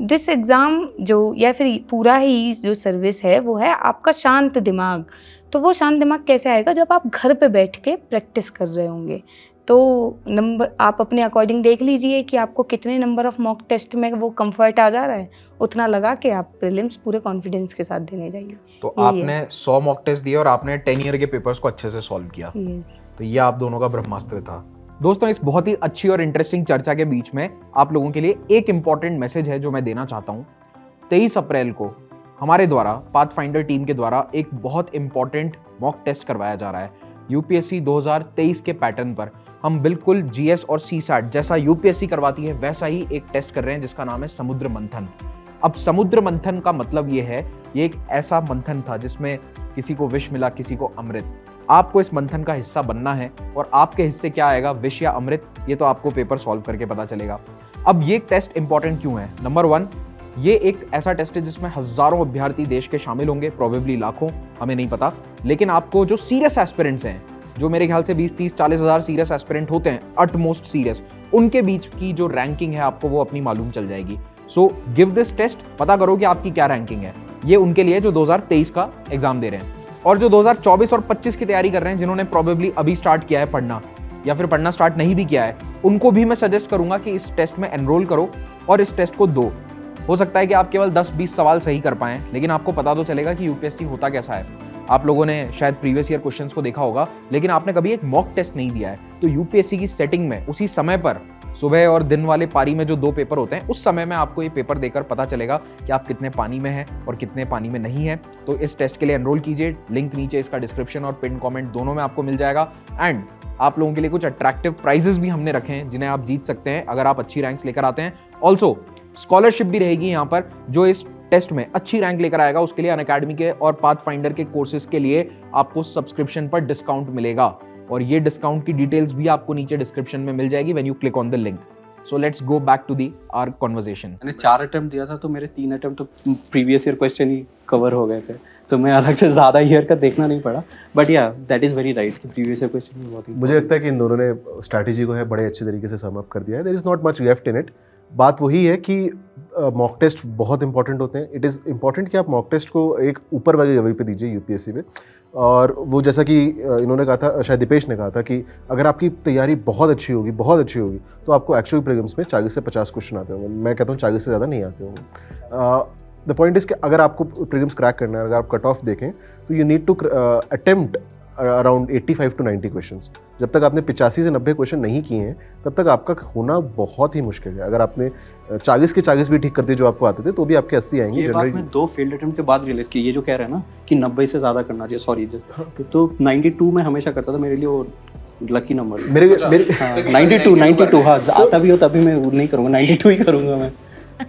Speaker 4: दिस एग्ज़ाम जो या फिर पूरा ही जो सर्विस है वो है आपका शांत दिमाग। तो वो शांत दिमाग कैसे आएगा? जब आप घर पे बैठ के प्रैक्टिस कर रहे होंगे। तो नंबर आप अपने अकॉर्डिंग देख लीजिए कि आपको कितने नंबर ऑफ मॉक टेस्ट में वो कंफर्ट आ जा रहा है, उतना लगा के आप प्रीलिम्स पूरे कॉन्फिडेंस के साथ देने जाइए।
Speaker 5: तो आपने 100 मॉक टेस्ट दिए और आपने 10 ईयर के पेपर्स को अच्छे से सॉल्व किया। तो ये आप दोनों का ब्रह्मास्त्र था। दोस्तों, इस बहुत ही अच्छी और इंटरेस्टिंग चर्चा के बीच में आप लोगों के लिए एक इंपॉर्टेंट मैसेज है जो मैं देना चाहता हूँ। 23 अप्रैल को हमारे द्वारा पाथफाइंडर टीम के द्वारा एक बहुत इंपॉर्टेंट मॉक टेस्ट करवाया जा रहा है। यूपीएससी 2023 के पैटर्न पर हम बिल्कुल GS और CSAT जैसा यूपीएससी करवाती है वैसा ही एक टेस्ट कर रहे हैं जिसका नाम है समुद्र मंथन। अब समुद्र मंथन का मतलब ये है, ये एक ऐसा मंथन था जिसमें किसी को विष मिला, किसी को अमृत। आपको इस मंथन का हिस्सा बनना है और आपके हिस्से क्या आएगा, विष या अमृत, ये तो आपको पेपर सॉल्व करके पता चलेगा। अब ये टेस्ट इंपॉर्टेंट क्यों है? नंबर 1, ये एक ऐसा टेस्ट है जिसमें हजारों अभ्यर्थी देश के शामिल होंगे, प्रोबेबली लाखों, हमें नहीं पता। लेकिन आपको जो सीरियस एस्पिरेंट्स हैं, जो मेरे ख्याल से 20, 30, 40 हज़ार सीरियस एस्पिरेंट होते हैं, अटमोस्ट सीरियस, उनके बीच की जो रैंकिंग है आपको वो अपनी मालूम चल जाएगी। सो गिव दिस टेस्ट, पता करो कि आपकी क्या रैंकिंग है। ये उनके लिए जो 2023 का एग्जाम दे रहे हैं और जो 2024 और 25 की तैयारी कर रहे हैं, जिन्होंने प्रोबेबली अभी स्टार्ट किया है पढ़ना या फिर पढ़ना स्टार्ट नहीं भी किया है, उनको भी मैं सजेस्ट करूंगा कि इस टेस्ट में एनरोल करो और इस टेस्ट को दो। हो सकता है कि आप केवल 10-20 सवाल सही कर पाएं, लेकिन आपको पता तो चलेगा कि यूपीएससी होता कैसा है। आप लोगों ने शायद प्रीवियस ईयर क्वेश्चंस को देखा होगा, लेकिन आपने कभी एक मॉक टेस्ट नहीं दिया है। तो यूपीएससी की सेटिंग में उसी समय पर सुबह और दिन वाले पारी में जो 2 पेपर होते हैं, उस समय में आपको ये पेपर देकर पता चलेगा कि आप कितने पानी में हैं और कितने पानी में नहीं हैं। तो इस टेस्ट के लिए एनरोल कीजिए, लिंक नीचे इसका डिस्क्रिप्शन और पिन कमेंट दोनों में आपको मिल जाएगा। एंड आप लोगों के लिए कुछ अट्रैक्टिव प्राइजेस भी हमने रखे हैं जिन्हें आप जीत सकते हैं अगर आप अच्छी रैंक्स लेकर आते हैं। ऑल्सो स्कॉलरशिप भी रहेगी यहाँ पर, जो इस टेस्ट में अच्छी रैंक लेकर आएगा उसके लिए अनअकैडमी के और पाथफाइंडर के कोर्सेज के लिए आपको सब्सक्रिप्शन पर डिस्काउंट मिलेगा और ये डिस्काउंट की डिटेल्स भी आपको नीचे डिस्क्रिप्शन में मिल जाएगी when you click on the link. So let's go back to the our conversation.
Speaker 2: मैंने 4 अटेम्प्ट दिया था तो मेरे 3 अटेम्प्ट तो प्रीवियस ईयर क्वेश्चन ही कवर हो गए थे, तो मैं अलग से ज़्यादा ईयर का देखना नहीं पड़ा। बट या दैट इज़ वेरी राइट कि प्रीवियस ईयर क्वेश्चन बहुत ही,
Speaker 1: मुझे लगता है कि इन दोनों ने स्ट्रैटेजी को है बड़े अच्छे तरीके से सम अप कर दिया है। There is not much left in it. बात वही है कि मॉक टेस्ट बहुत इंपॉर्टेंट होते हैं। इट इज़ इंपॉर्टेंट कि आप मॉक टेस्ट को एक ऊपर वाले लेवल पे दीजिए यूपीएससी में। और वो जैसा कि इन्होंने कहा था, शायद दीपेश ने कहा था कि अगर आपकी तैयारी बहुत अच्छी होगी तो आपको एक्चुअल प्रीलिम्स में 40 से 50 क्वेश्चन आते होंगे। मैं कहता हूँ 40 से ज़्यादा नहीं आते होंगे। द पॉइंट इज़ कि अगर आपको प्रीलिम्स क्रैक करना है, अगर आप कट ऑफ देखें तो you need to attempt around 85 to 90 questions. जब तक आपने 85 से 90 क्वेश्चन नहीं किए हैं तब तक आपका होना बहुत ही मुश्किल है। अगर आपने 40 के 40 भी ठीक कर दिए जो आपको आते थे तो भी आपके 80 आएंगे।
Speaker 2: ये बात मैं 2 फेल्ड अटेम्प्ट के बाद रियलाइज की, ये जो कह रहे हैं ना कि 90 से ज़्यादा करना चाहिए, सॉरी तो 92 में हमेशा करता था, मेरे लिए वो लकी नंबर।
Speaker 1: मेरे
Speaker 2: 92 हाँ, आता भी हो तभी मैं नहीं करूँगा, 92 ही करूँगा मैं।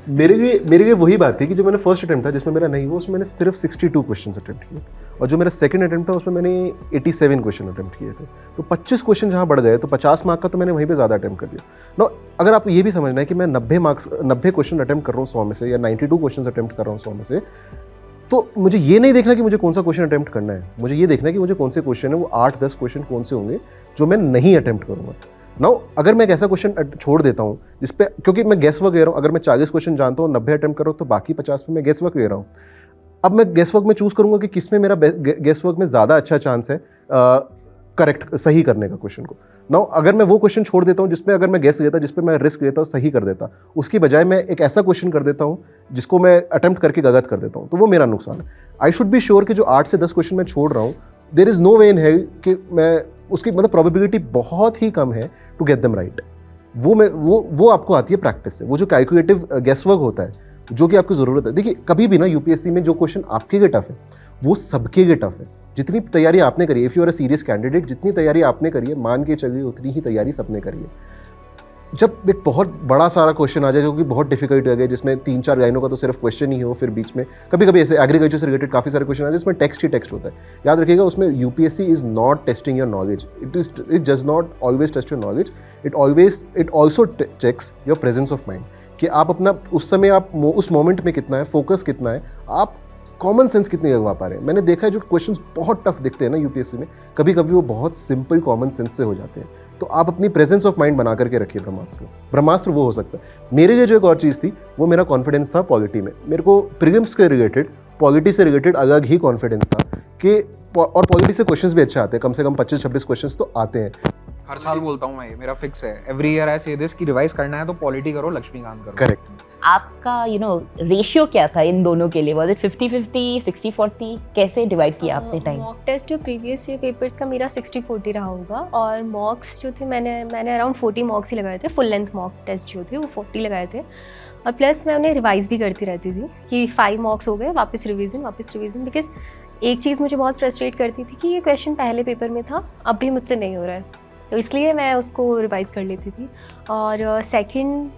Speaker 1: मेरे लिए वही बात थी कि जो मैंने फर्स्ट अटेम्प्ट था जिसमें मेरा नहीं हुआ, उसमें मैंने सिर्फ 62 क्वेश्चन अटेम्प्ट किए और जो मेरा सेकंड अटेम्प्ट था उसमें मैंने 87 क्वेश्चन अटेम्प्ट किए थे। तो 25 क्वेश्चन जहाँ बढ़ गए तो 50 मार्क का तो मैंने वहीं पे ज़्यादा अटेम्प्ट कर दिया। नो, अगर आप ये भी समझना है कि मैं 90 क्वेश्चन अटेम्प्ट कर रहा हूँ 100 में से या 92 क्वेश्चन अटेम्प्ट कर रहा हूँ 100 में से, तो मुझे ये नहीं देखना कि मुझे कौन सा क्वेश्चन अटेम्प्ट करना है, मुझे ये देखना है कि मुझे कौन से क्वेश्चन है, वो 8-10 क्वेश्चन कौन से होंगे जो मैं नहीं अटेम्प्ट करूँगा। नाउ अगर मैं एक ऐसा क्वेश्चन छोड़ देता हूँ जिस पे, क्योंकि मैं गेस वर्क ले रहा हूँ, अगर मैं 40 क्वेश्चन जानता हूँ 90 अटेम्प्ट कर रहा हूँ तो बाकी 50 में मैं गेस वर्क ले रहा हूँ। अब मैं गेस वर्क में चूज़ करूँगा कि किस में मेरा गेस वर्क में ज़्यादा अच्छा चांस है करेक्ट सही करने का क्वेश्चन को। नाउ अगर मैं वो क्वेश्चन छोड़ देता हूँ जिसमें अगर मैं गेस लेता, जिस पे मैं रिस्क लेता सही कर देता, उसकी बजाय मैं एक ऐसा क्वेश्चन कर देता हूँ जिसको मैं अटेम्प्ट करके गलत कर देता हूँ, तो वो मेरा नुकसान है। आई शुड बी श्योर कि जो 8 से 10 क्वेश्चन मैं छोड़ रहा हूँ, there is no way in hell कि मैं उसकी मतलब प्रोबेबिलिटी बहुत ही कम है टू गेट देम राइट। वो आपको आती है प्रैक्टिस से, वो जो कैलकुलेटिव गेस वर्क होता है जो कि आपकी ज़रूरत है। देखिए कभी भी ना यूपीएससी में जो क्वेश्चन आपके लिए टफ है वो सबके लिए टफ है। जितनी तैयारी आपने करी है, if you are a serious candidate, जितनी तैयारी आपने करी है मान के चलिए उतनी ही तैयारी सबने करी है। जब एक बहुत बड़ा सारा क्वेश्चन आ जाए जो कि बहुत डिफिकल्ट हो गया, जिसमें 3-4 लाइनों का तो सिर्फ क्वेश्चन ही हो, फिर बीच में कभी कभी ऐसे एग्रीकल्चर से रिलेटेड काफ़ी सारे क्वेश्चन आ जाए जिसमें टेक्स्ट ही टेक्स्ट होता है। याद रखिएगा उसमें UPSC is not testing your knowledge, it does not always test your knowledge, it also checks your presence of mind कि आप अपना उस समय आप उस मोमेंट में कितना है, फोकस कितना है, आप कॉमन सेंस कितनी लगवा पा रहे हैं। मैंने देखा है जो क्वेश्चंस बहुत टफ दिखते हैं ना यूपीएससी में, कभी कभी वो बहुत सिंपल कॉमन सेंस से हो जाते हैं। तो आप अपनी प्रेजेंस ऑफ माइंड बना करके रखिए ब्रह्मास्त्र वो हो सकता है। मेरे लिए जो एक और चीज़ थी वो मेरा कॉन्फिडेंस था पॉलिटी में। मेरे को प्रीलिम्स के रिलेटेड, पॉलिटी से रिलेटेड अलग ही कॉन्फिडेंस था कि, और पॉलिटी से क्वेश्चंस भी अच्छे आते हैं, कम से कम 25-26 क्वेश्चंस तो आते हैं।
Speaker 5: हर साल बोलता हूँ मैं, ये मेरा फिक्स है, एवरी ईयर आई से दिस कि रिवाइज करना है तो पॉलिटी करो, लक्ष्मीकांत करो।
Speaker 1: करेक्ट।
Speaker 6: आपका रेशियो क्या था इन दोनों के लिए? Was it 50-50, 60-40? कैसे डिवाइड किया आपने टाइम?
Speaker 3: मॉक टेस्ट जो प्रीवियस ईयर पेपर्स का मेरा 60-40 रहा होगा, और मॉक्स जो थे मैंने अराउंड 40 मॉक्स ही लगाए थे। फुल लेंथ मॉक टेस्ट जो थे वो 40 लगाए थे, और प्लस मैं उन्हें रिवाइज़ भी करती रहती थी कि 5 मॉक्स हो गए, वापस रिवीजन। बिकॉज एक चीज़ मुझे बहुत फ्रस्ट्रेट करती थी कि ये क्वेश्चन पहले पेपर में था, अब भी मुझसे नहीं हो रहा है, तो इसलिए मैं उसको रिवाइज़ कर लेती थी। और सेकंड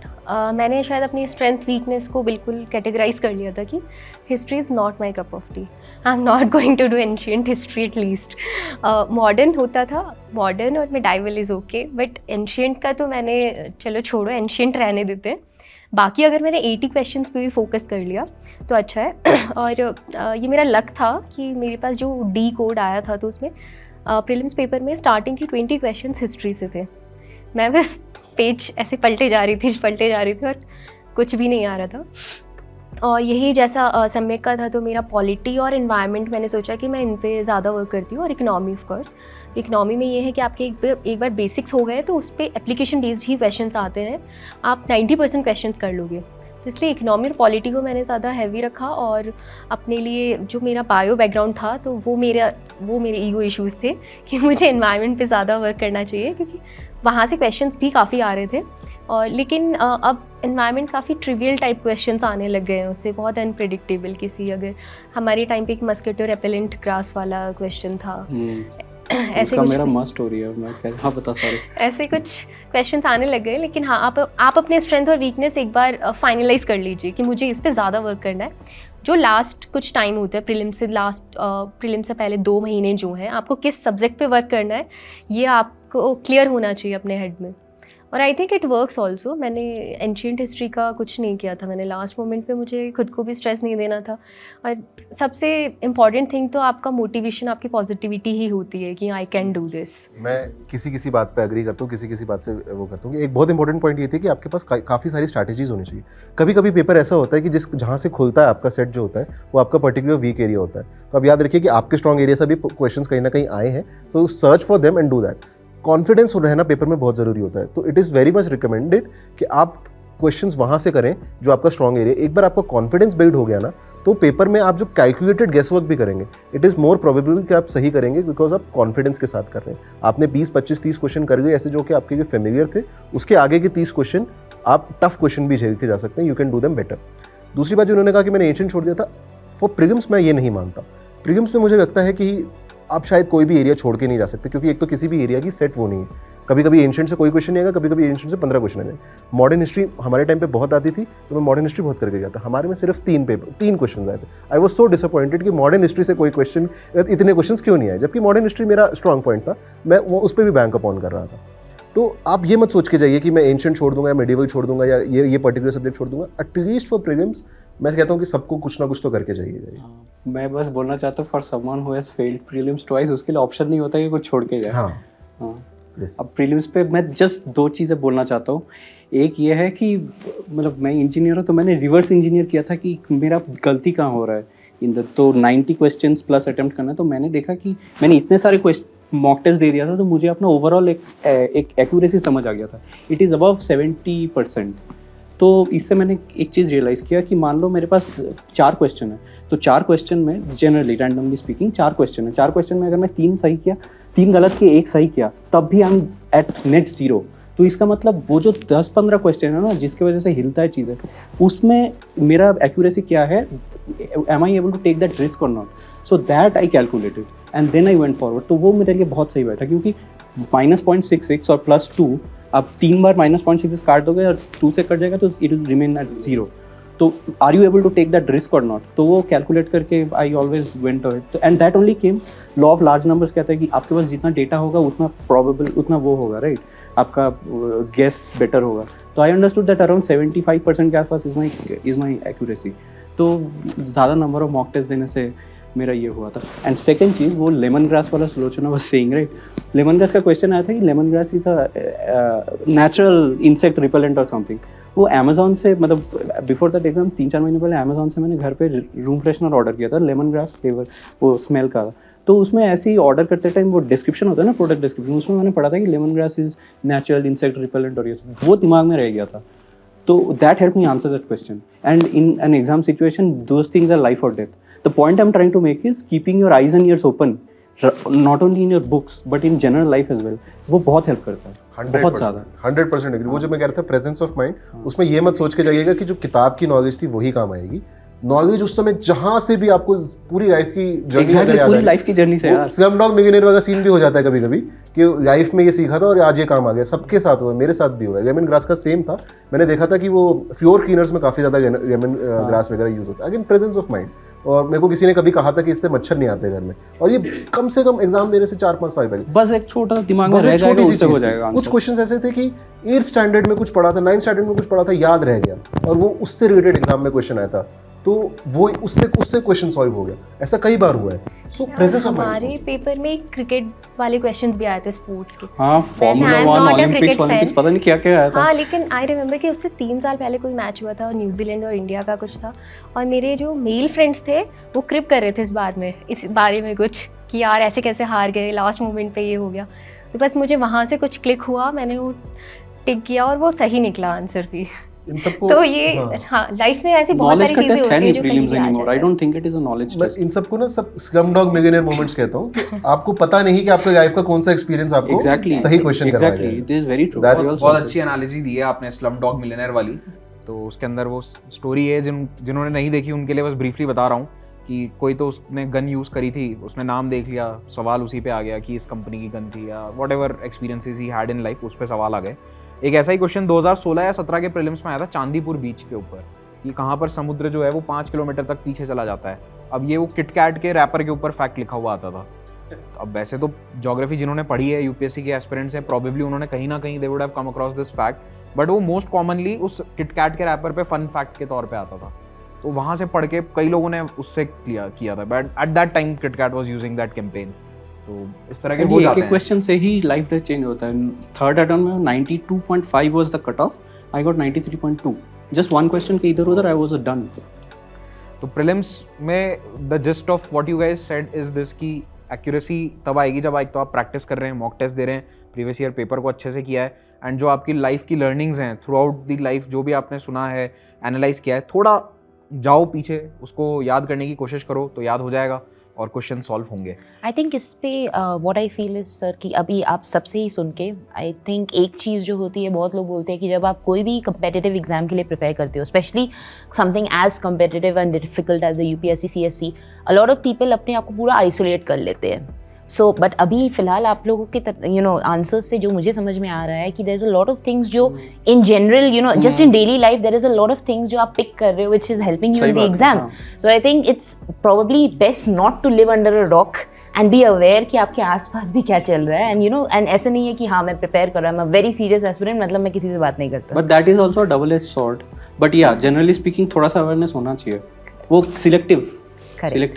Speaker 3: मैंने शायद अपनी स्ट्रेंथ वीकनेस को बिल्कुल कैटेगराइज कर लिया था कि history is not my cup of tea, I am not going to do ancient history at least. Modern होता था, मॉडर्न और medieval is okay, but ancient का तो मैंने चलो छोड़ो, एंशियंट रहने देते हैं। बाकी अगर मैंने 80 क्वेश्चंस पे भी फोकस कर लिया तो अच्छा है। और ये मेरा लक था कि मेरे पास जो डी कोड आया था तो उसमें प्रीलिम्स पेपर में स्टार्टिंग के 20 क्वेश्चंस हिस्ट्री से थे। मैं बस पेज ऐसे पलटे जा रही थी और कुछ भी नहीं आ रहा था। और यही जैसा सम्यक का था, तो मेरा पॉलिटी और एनवायरनमेंट मैंने सोचा कि मैं इन पे ज़्यादा वर्क करती हूँ, और इकनॉमी ऑफ कोर्स। इकनॉमी में ये है कि आपके एक बार बेसिक्स हो गए तो उस पर एप्लीकेशन बेस्ड ही क्वेश्चंस आते हैं, आप 90% क्वेश्चंस कर लोगे। तो इसलिए इकनॉमी और पॉलिटी को मैंने ज़्यादा हैवी रखा। और अपने लिए जो मेरा बायो बैकग्राउंड था तो वो मेरे ईगो इश्यूज़ थे कि मुझे एनवायरनमेंट पे ज़्यादा वर्क करना चाहिए, क्योंकि वहाँ से क्वेश्चंस भी काफ़ी आ रहे थे। और लेकिन अब एनवायरनमेंट काफ़ी ट्रिवियल टाइप क्वेश्चंस आने लग गए हैं उससे, बहुत अनप्रेडिक्टेबल। किसी अगर हमारे टाइम पे एक मस्किटो रेपेलेंट ग्रास वाला क्वेश्चन था, ऐसे कुछ
Speaker 2: मेरा मस्ट हो रही है, मैं हाँ बता सारे
Speaker 3: ऐसे कुछ क्वेश्चंस आने लग गए। लेकिन हाँ, आप अपने स्ट्रेंथ और वीकनेस एक बार फाइनलाइज कर लीजिए कि मुझे इस पे ज़्यादा वर्क करना है। जो लास्ट कुछ टाइम होता है प्रीलिम से पहले 2 महीने जो हैं, आपको किस सब्जेक्ट पे वर्क करना है ये आपको क्लियर होना चाहिए अपने हेड में। और I think it works also. मैंने एंशियंट हिस्ट्री का कुछ नहीं किया था, मैंने लास्ट मोमेंट पे मुझे खुद को भी स्ट्रेस नहीं देना था। और सबसे इम्पॉर्टेंट थिंग तो आपका मोटिवेशन, आपकी पॉजिटिविटी ही होती है कि आई कैन डू दिस।
Speaker 1: मैं किसी बात पे एग्री करता हूँ, किसी बात से वो करता हूँ। एक बहुत इंपॉर्टेंट पॉइंट ये थी कि आपके पास काफ़ी सारी स्ट्रैटेजीज होनी चाहिए। कभी पेपर ऐसा होता है कि जहाँ से खुलता है आपका सेट जो होता है वो आपका पर्टिकुलर वीक एरिया होता है। तो अब याद रखिए कि आपके स्ट्रॉन्ग एरिया से भी क्वेश्चंस कहीं ना कहीं आए हैं, तो search for them and do that. Confidence रहना पेपर में बहुत ज़रूरी होता है, तो it is very much recommended कि आप क्वेश्चंस वहाँ से करें जो आपका स्ट्रॉन्ग एरिया। एक बार आपका कॉन्फिडेंस बिल्ड हो गया ना, तो पेपर में आप जो कैलकुलेटेड गेस वर्क भी करेंगे, इट इज़ मोर प्रोबेबल कि आप सही करेंगे, बिकॉज आप कॉन्फिडेंस के साथ कर रहे हैं। आपने 20, 25, 30 क्वेश्चन कर लिए ऐसे जो कि आपके लिए फेमिलियर थे, उसके आगे के 30 क्वेश्चन आप टफ क्वेश्चन भी झेल के जा सकते हैं, you can do them better. दूसरी बात जो उन्होंने कहा कि मैंने एंशियंट छोड़ दिया था, फॉर प्रीलिम्स मैं ये नहीं मानता। प्रीलिम्स में मुझे लगता है कि आप शायद कोई भी एरिया छोड़ के नहीं जा सकते, क्योंकि एक तो किसी भी एरिया की सेट वो नहीं है। कभी एंशियंट से कोई क्वेश्चन नहीं आएगा, कभी एंशियंट से 15 क्वेश्चन आएंगे। मॉडर्न हिस्ट्री हमारे टाइम पे बहुत आती थी, तो मैं मॉडर्न हिस्ट्री बहुत करके गया था। हमारे में सिर्फ 3 क्वेश्चन आए थे। आई वॉज सो डिसअपॉइंटेड कि मॉडर्न हिस्ट्री से कोई क्वेश्चन, इतने क्वेश्चन क्यों नहीं आए, जबकि मॉडर्न हिस्ट्री मेरा स्ट्रॉन्ग पॉइंट था, मैं वो उस पर भी बैंक अप ऑन कर रहा था। तो आप ये मत सोच के जाइए कि मैं एंशियंट छोड़ दूंगा या मेडिवल छोड़ दूंगा या ये पर्टिकुलर सब्जेक्ट छोड़ दूंगा। एटलीस्ट फॉर प्रीलिम्स मैं कहता हूँ कि सबको कुछ ना कुछ तो करके जाइए।
Speaker 2: मैं बस बोलना चाहता हूँ for someone who has failed prelims twice, उसके लिए ऑप्शन नहीं होता कि कुछ छोड़ के जाए। हाँ। अब प्रीलिम्स पे मैं जस्ट 2 चीज़ें बोलना चाहता हूँ। एक ये है कि मतलब मैं इंजीनियर हूँ तो मैंने रिवर्स इंजीनियर किया था कि मेरा गलती कहाँ हो रहा है तो 90 क्वेश्चंस प्लस अटेम्प्ट करना। तो मैंने देखा कि मैंने इतने सारे मॉक टेस्ट दे दिया था तो मुझे अपना ओवरऑल एक एक्यूरेसी समझ आ गया था, इट इज़ अबव 70%। तो इससे मैंने एक चीज़ रियलाइज़ किया कि मान लो मेरे पास 4 क्वेश्चन है, तो 4 क्वेश्चन में जनरली रैंडमली स्पीकिंग 4 क्वेश्चन है, 4 क्वेश्चन में अगर मैं 3 सही किया, 3 गलत किया, 1 सही किया, तब भी आई एम एट नेट 0। तो इसका मतलब वो जो 10-15 क्वेश्चन है ना जिसकी वजह से हिलता है चीज़ें, उसमें मेरा एक्यूरेसी क्या है, am I able to take that risk और not, so that I calculated and then I went forward. तो वो मेरे लिए बहुत सही बैठा क्योंकि -0.66 और +2, अब 3 बार -0.66 काट दोगे और 2 से कट जाएगा तो इट विल रिमेन एट 0। तो are you able to take that risk और नॉट, तो वो कैलकुलेट करके I always went to it. And that only came, law of large numbers कहता है कि आपके पास जितना डेटा होगा उतना प्रोबेबल उतना वो होगा, राइट, आपका गेस बेटर होगा। तो आई अंडरस्टूड दैट अराउंड 75% के आसपास इज़ माई एक्यूरेसी। तो ज़्यादा नंबर ऑफ मॉक टेस्ट देने से मेरा ये हुआ था। एंड सेकंड चीज़, वो लेमन ग्रास वाला Sulochana was saying, right, lemon grass का क्वेश्चन आया था कि lemon grass is a natural insect repellent और समथिंग। वो अमेजोन से, मतलब बिफोर दैट एग्जाम 3-4 महीने पहले अमेजोन से मैंने घर पे रूम फ्रेशनर ऑर्डर किया था, लेमन ग्रास फ्लेवर, वो स्मेल का। तो उसमें ऐसे ही ऑर्डर करते टाइम वो डिस्क्रिप्शन होता है ना, प्रोडक्ट डिस्क्रिप्शन, उसमें मैंने पढ़ा था कि lemon grass is natural insect repellent और ये सब, वो दिमाग में रह गया था। तो that help me answer that question. And in an exam situation those things our life और death. The point I'm trying to make is keeping your eyes and ears open, not only in your books but in general life as well. वो बहुत help करता है, बहुत ज़्यादा।
Speaker 1: 100% agree. वो जो मैं कह रहा था प्रेजेंस ऑफ माइंड, उसमें ये मत सोच के जाइएगा कि जो किताब की नॉलेज थी वही काम आएगी। नॉलेज उस समय जहाँ से भी आपको पूरी लाइफ की जर्नी,
Speaker 2: पूरी लाइफ की जर्नी से यार,
Speaker 1: स्लमडॉग मिलियनेयर वाला सीन भी हो जाता है कभी कभी कि लाइफ में ये सीखा था और आज ये काम आ गया। सबके साथ हुआ, मेरे साथ भी हुआ है। लेमन ग्रास का सेम था, मैंने देखा था कि वो फ्लोर क्लीनर्स में काफ़ी ज़्यादा लेमन ग्रास वगैरह यूज़ होता है। Again presence of mind. और मेरे को किसी ने कभी कहा था कि इससे मच्छर नहीं आते घर में, और ये कम से कम एग्जाम देने से 4-5 साल पहले
Speaker 2: बस एक छोटा दिमाग में रह जाएगा, उससे हो जाएगा।
Speaker 1: कुछ क्वेश्चंस ऐसे थे कि 8th स्टैंडर्ड में कुछ पढ़ा था, 9th स्टैंडर्ड में कुछ पढ़ा था, याद रह गया और वो उससे रिलेटेड एग्जाम में क्वेश्चन आया था, तो वो उससे क्वेश्चन सॉल्व हो गया। ऐसा कई बार हुआ है। सो प्रेजेंस ऑफ माइंड।
Speaker 3: हमारे पेपर में क्रिकेट वाले क्वेश्चंस भी आए थे स्पोर्ट्स के।
Speaker 2: हाँ, फॉर्मूला 1, ओलंपिक्स, पता नहीं क्या क्या आया था।
Speaker 3: हाँ, लेकिन आई रिमेंबर कि उससे 3 साल पहले कोई मैच हुआ था और न्यूजीलैंड और इंडिया का कुछ था, और मेरे जो मेल फ्रेंड्स थे वो क्रिप कर रहे थे इस बारे में कुछ कि यार ऐसे कैसे हार गए, लास्ट मोमेंट पे ये हो गया। तो बस मुझे वहाँ से कुछ क्लिक हुआ, मैंने वो टिक किया और वो सही निकला आंसर भी।
Speaker 1: इन सबको
Speaker 3: तो ये हाँ लाइफ में ऐसी बहुत सारी चीजें होती हैं जो कहीं भी आ जाती है।
Speaker 2: I don't think it is a knowledge test.
Speaker 1: इन सबको ना सब स्लमडॉग मिलियनेयर मोमेंट्स कहता हूँ कि आपको पता नहीं कि आपके लाइफ का कौन सा एक्सपीरियंस आपको सही क्वेश्चन करवाएगा।
Speaker 2: Exactly, it is very true.
Speaker 5: बहुत अच्छी एनालॉजी दी है आपने स्लमडॉग मिलियनेयर वाली। तो उसके अंदर वो स्टोरी है, जिन्होंने नहीं देखी उनके लिए बस ब्रीफली बता रहा हूँ कि कोई तो उसने गन यूज़ करी थी, उसने नाम देख लिया, सवाल उसी पे आ गया कि इस कंपनी की गन थी, या what ever experiences he had in life, उस पर सवाल आ गए। एक ऐसा ही क्वेश्चन 2016 या 17 के प्रीलिम्स में आया था चांदीपुर बीच के ऊपर, कि कहाँ पर समुद्र जो है वो 5 किलोमीटर तक पीछे चला जाता है। अब ये वो किटकैट के रैपर के ऊपर फैक्ट लिखा हुआ आता था। अब वैसे तो ज्योग्राफी जिन्होंने पढ़ी है, यूपीएससी के एस्पिरेंट्स हैं, प्रॉबेबली उन्होंने कहीं ना कहीं they would have come across this fact, but वो मोस्ट कॉमनली उस किटकैट के रैपर पे फन फैक्ट के तौर पे आता था। तो वहाँ से पढ़ के कई लोगों ने उससे किया था, but at that time KitKat was using that campaign. तो इस तरह के हो जाते हैं।
Speaker 2: एक क्वेश्चन से ही लाइफ डेथ चेंज होता है। थर्ड अटेम्प्ट में 92.5 was the cut off, I got 93.2, just one question के इधर उधर आई वाज डन।
Speaker 5: तो प्रीलिम्स में the gist of what you guys said is this कि एक्यूरेसी तब आएगी जब एक तो आप प्रैक्टिस कर रहे हैं, मॉक टेस्ट दे रहे हैं, प्रीवियस ईयर पेपर को अच्छे से किया है, एंड जो आपकी लाइफ की लर्निंग्स हैं थ्रू आउट दी लाइफ, जो भी आपने सुना है, एनालाइज किया है, थोड़ा जाओ पीछे, उसको याद करने की कोशिश करो तो याद हो जाएगा और क्वेश्चन सॉल्व होंगे।
Speaker 6: आई थिंक इस पे what I feel is sir कि अभी आप सबसे ही सुन के आई थिंक एक चीज़ जो होती है, बहुत लोग बोलते हैं कि जब आप कोई भी कंपेटिटिव एग्जाम के लिए प्रिपेयर करते हो, specially something as competitive and difficult as a UPSC CSC, a lot of people अपने आप को पूरा आइसोलेट कर लेते हैं। सो बट अभी फिलहाल आप लोगों के आंसर्स से जो मुझे समझ में आ रहा है कि there is a lot of things जो in general just in daily life there is a lot of things जो आप पिक कर रहे हो which is helping you in the exam. So I think it's probably best not to live under a rock and be aware कि आपके आसपास भी क्या चल रहा है, एंड एंड ऐसा नहीं है कि हाँ मैं प्रिपेयर कर रहा हूँ, मैं वेरी सीरियस एस्पिरेंट, मतलब मैं किसी से बात नहीं करता।
Speaker 2: But that is also double edge sword. But yeah generally speaking थोड़ा सा अवेयरनेस होना चाहिए, वो सिलेक्टिव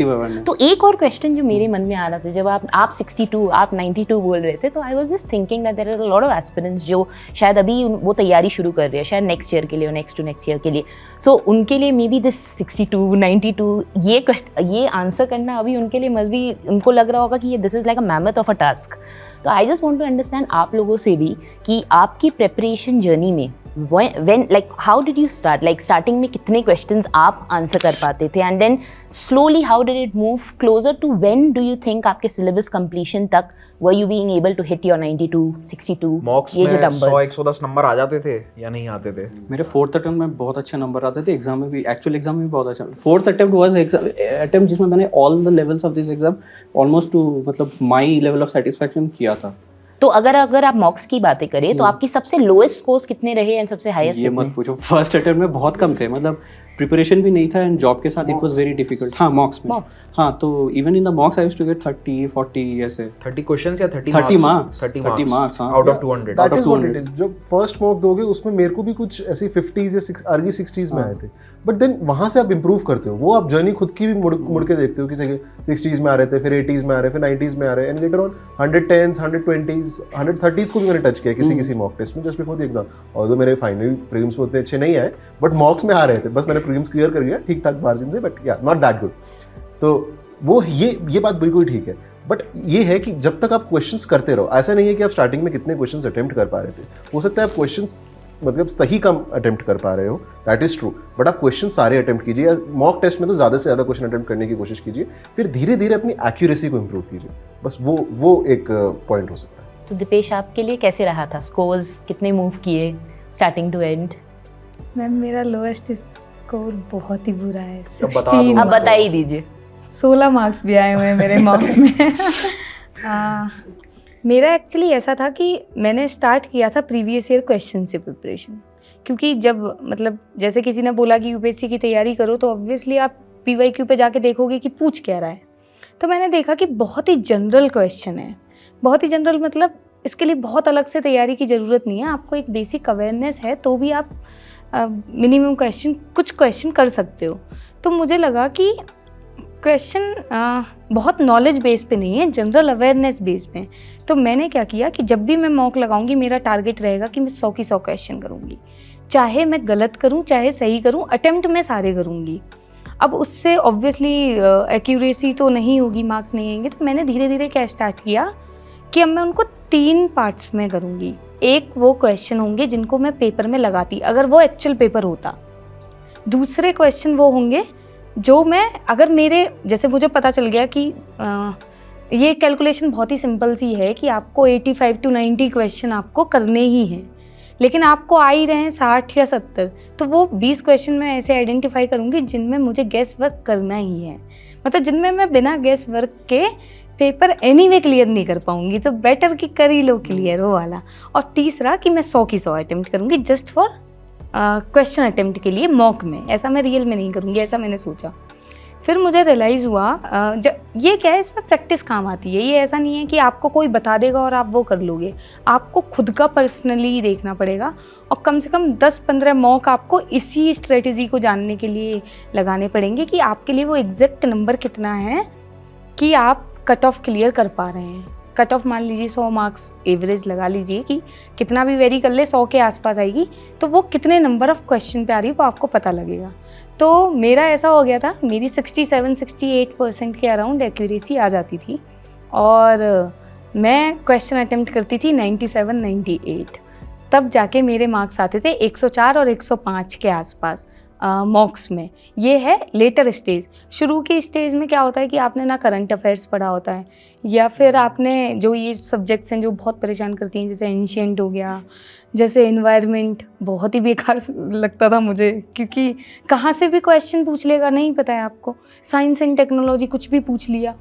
Speaker 2: अवेयरनेस।
Speaker 6: तो एक और क्वेश्चन जो मेरे मन में आ रहा था, जब आप 62 आप 92 बोल रहे थे, तो I was just thinking that there are a lot of aspirants जो शायद अभी वो तैयारी शुरू कर रहे हैं, शायद नेक्स्ट ईयर के लिए और नेक्स्ट टू नेक्स्ट ईयर के लिए। सो उनके लिए मे बी दिस 62 92 ये आंसर करना अभी उनके लिए मस्ट बी, उनको लग रहा होगा कि ये this is like a mammoth of a task. तो I just want to understand आप लोगों से भी कि आपकी प्रेपरेशन जर्नी में when like how did you start, like starting में कितने questions आप answer कर पाते थे, and then slowly how did it move closer to when do you think आपके syllabus completion तक were you being able to hit your 92 62
Speaker 5: मॉक्स
Speaker 6: ये
Speaker 5: में
Speaker 6: जो numbers?
Speaker 5: 100-110 नंबर आ जाते थे या नहीं आते थे?
Speaker 2: मेरे 4th अटेम्प्ट में बहुत अच्छे नंबर आते थे, एग्जाम में भी, एक्चुअल एग्जाम में भी बहुत अच्छा। 4th अटेम्प्ट वाज अटेम्प्ट जिसमें मैंने all the levels of this exam almost two मतलब माई लेवल ऑफ सेटिस्फैक्शन किया था।
Speaker 6: तो अगर आप मॉक्स की बातें करें तो आपकी सबसे लोएस्ट स्कोर्स कितने रहे एंड सबसे हाईएस्ट
Speaker 2: ये मत पूछो, फर्स्ट अटेम्प्ट में बहुत कम थे, मतलब प्रिपरेशन भी नहीं था एंड जॉब के साथ इट वाज वेरी डिफिकल्ट। हाँ मॉक्स में, हाँ तो even in the mocks I used to get 30 40 ऐसे
Speaker 5: 30 क्वेश्चंस या 30
Speaker 2: marks 30 marks
Speaker 5: out of 200।
Speaker 1: That is what it is. जब फर्स्ट मॉक दोगे उसमें मेरे को भी कुछ ऐसी 50s या अर्ली 60s में आए थे, बट देन वहां से आप इंप्रूव करते हो, वो आप जर्नी खुद की भी मुड़ के देखते हो कि जगह 60s में आ रहे थे, फिर 80s में आ रहे, फिर 90s में आ रहे, and later on 110s 120s 130s को भी मैंने टच किया किसी मॉक टेस्ट में जस्ट बिफोर द एग्जाम। और मेरे फाइनल प्रीलिम्स में उतने अच्छे नहीं आए, बट मॉक्स में आ रहे थे, बस मैंने प्रीलिम्स क्लियर कर लिया ठीक ठाक मार्जिन से, बट या नॉट दैट गुड। तो वो ये बात बिल्कुल ठीक है, बट ये है कि जब तक आप क्वेश्चंस करते रहो, ऐसा नहीं है कि आप स्टार्टिंग में कितने क्वेश्चंस अटेम्प्ट कर पा रहे थे, हो सकता है आप क्वेश्चंस मतलब सही कम अटेम्प्ट कर पा रहे हो, दैट इज ट्रू, बट आप क्वेश्चन सारे अटेम्प्ट कीजिए। मॉक टेस्ट में तो ज़्यादा से ज़्यादा क्वेश्चन अटेम्प्ट करने की कोशिश कीजिए, फिर धीरे धीरे अपनी एक्यूरेसी को इम्प्रूव कीजिए, बस वो एक पॉइंट हो सकता है।
Speaker 6: तो दीपेश आपके लिए कैसे रहा था, स्कोर्स कितने मूव किए स्टार्टिंग टू एंड?
Speaker 4: मैम मेरा लोएस्ट स्कोर बहुत ही बुरा है,
Speaker 5: अब बता दो।
Speaker 4: 16।
Speaker 6: अब बता ही दीजिए।
Speaker 4: 16 मार्क्स भी आए हुए हैं मेरे मॉक में। मेरा एक्चुअली ऐसा था कि मैंने स्टार्ट किया था प्रीवियस ईयर क्वेश्चन से प्रिपरेशन, क्योंकि जब मतलब जैसे किसी ने बोला कि यूपीएससी की तैयारी करो तो ऑब्वियसली आप पीवाईक्यू पे जाके देखोगे कि पूछ क्या रहा है। तो मैंने देखा कि बहुत ही जनरल क्वेश्चन है, बहुत ही जनरल, मतलब इसके लिए बहुत अलग से तैयारी की ज़रूरत नहीं है, आपको एक बेसिक अवेयरनेस है तो भी आप मिनिमम कुछ क्वेश्चन कर सकते हो। तो मुझे लगा कि क्वेश्चन बहुत नॉलेज बेस पे नहीं है, जनरल अवेयरनेस बेस पे। तो मैंने क्या किया कि जब भी मैं मॉक लगाऊंगी मेरा टारगेट रहेगा कि मैं 100 की 100 क्वेश्चन करूंगी, चाहे मैं गलत करूं चाहे सही करूं, अटेम्प्ट मैं सारे करूंगी। अब उससे ऑब्वियसली एक्यूरेसी तो नहीं होगी, मार्क्स नहीं आएंगे। तो मैंने धीरे धीरे क्या स्टार्ट किया कि अब मैं उनको 3 पार्ट्स में करूंगी। एक वो क्वेश्चन होंगे जिनको मैं पेपर में लगाती अगर वो एक्चुअल पेपर होता, दूसरे क्वेश्चन वो होंगे जो मैं अगर मेरे जैसे मुझे पता चल गया कि ये कैलकुलेशन बहुत ही सिंपल सी है कि आपको 85 to 90 क्वेश्चन आपको करने ही हैं, लेकिन आपको आ ही रहे हैं 60 या 70, तो वो 20 क्वेश्चन मैं ऐसे आइडेंटिफाई करूँगी जिनमें मुझे गेस वर्क करना ही है, मतलब जिनमें मैं बिना गेस वर्क के पेपर एनीवे क्लियर नहीं कर पाऊँगी, तो बेटर कि कर ही लो क्लियर वो वाला। और तीसरा कि मैं 100 की 100 अटेम्प्ट करूँगी जस्ट फॉर क्वेश्चन अटेम्प्ट के लिए मॉक में, ऐसा मैं रियल में नहीं करूँगी, ऐसा मैंने सोचा। फिर मुझे रियलाइज़ हुआ ये क्या है, इसमें प्रैक्टिस काम आती है, ये ऐसा नहीं है कि आपको कोई बता देगा और आप वो कर लोगे, आपको खुद का पर्सनली देखना पड़ेगा और कम से कम 10-15 मॉक आपको इसी स्ट्रेटजी को जानने के लिए लगाने पड़ेंगे कि आपके लिए वो एग्जैक्ट नंबर कितना है कि आप कट ऑफ क्लियर कर पा रहे हैं। कट ऑफ मान लीजिए 100 मार्क्स एवरेज लगा लीजिए कि कितना भी वेरी कर ले 100 के आसपास आएगी, तो वो कितने नंबर ऑफ क्वेश्चन पे आ रही है वो आपको पता लगेगा। तो मेरा ऐसा हो गया था, मेरी 67-68% के अराउंड एक्यूरेसी आ जाती थी और मैं क्वेश्चन अटेम्प्ट करती थी 97-98, तब जाके मेरे मार्क्स आते थे 104 और 105 के आसपास मॉक्स में। ये है लेटर स्टेज। शुरू की स्टेज में क्या होता है कि आपने ना करंट अफेयर्स पढ़ा होता है या फिर आपने जो ये सब्जेक्ट्स हैं जो बहुत परेशान करती हैं, जैसे एंशिएंट हो गया, जैसे एनवायरनमेंट, बहुत ही बेकार लगता था मुझे क्योंकि कहाँ से भी क्वेश्चन पूछ लेगा, नहीं पता है आपको, साइंस एंड टेक्नोलॉजी कुछ भी पूछ लिया।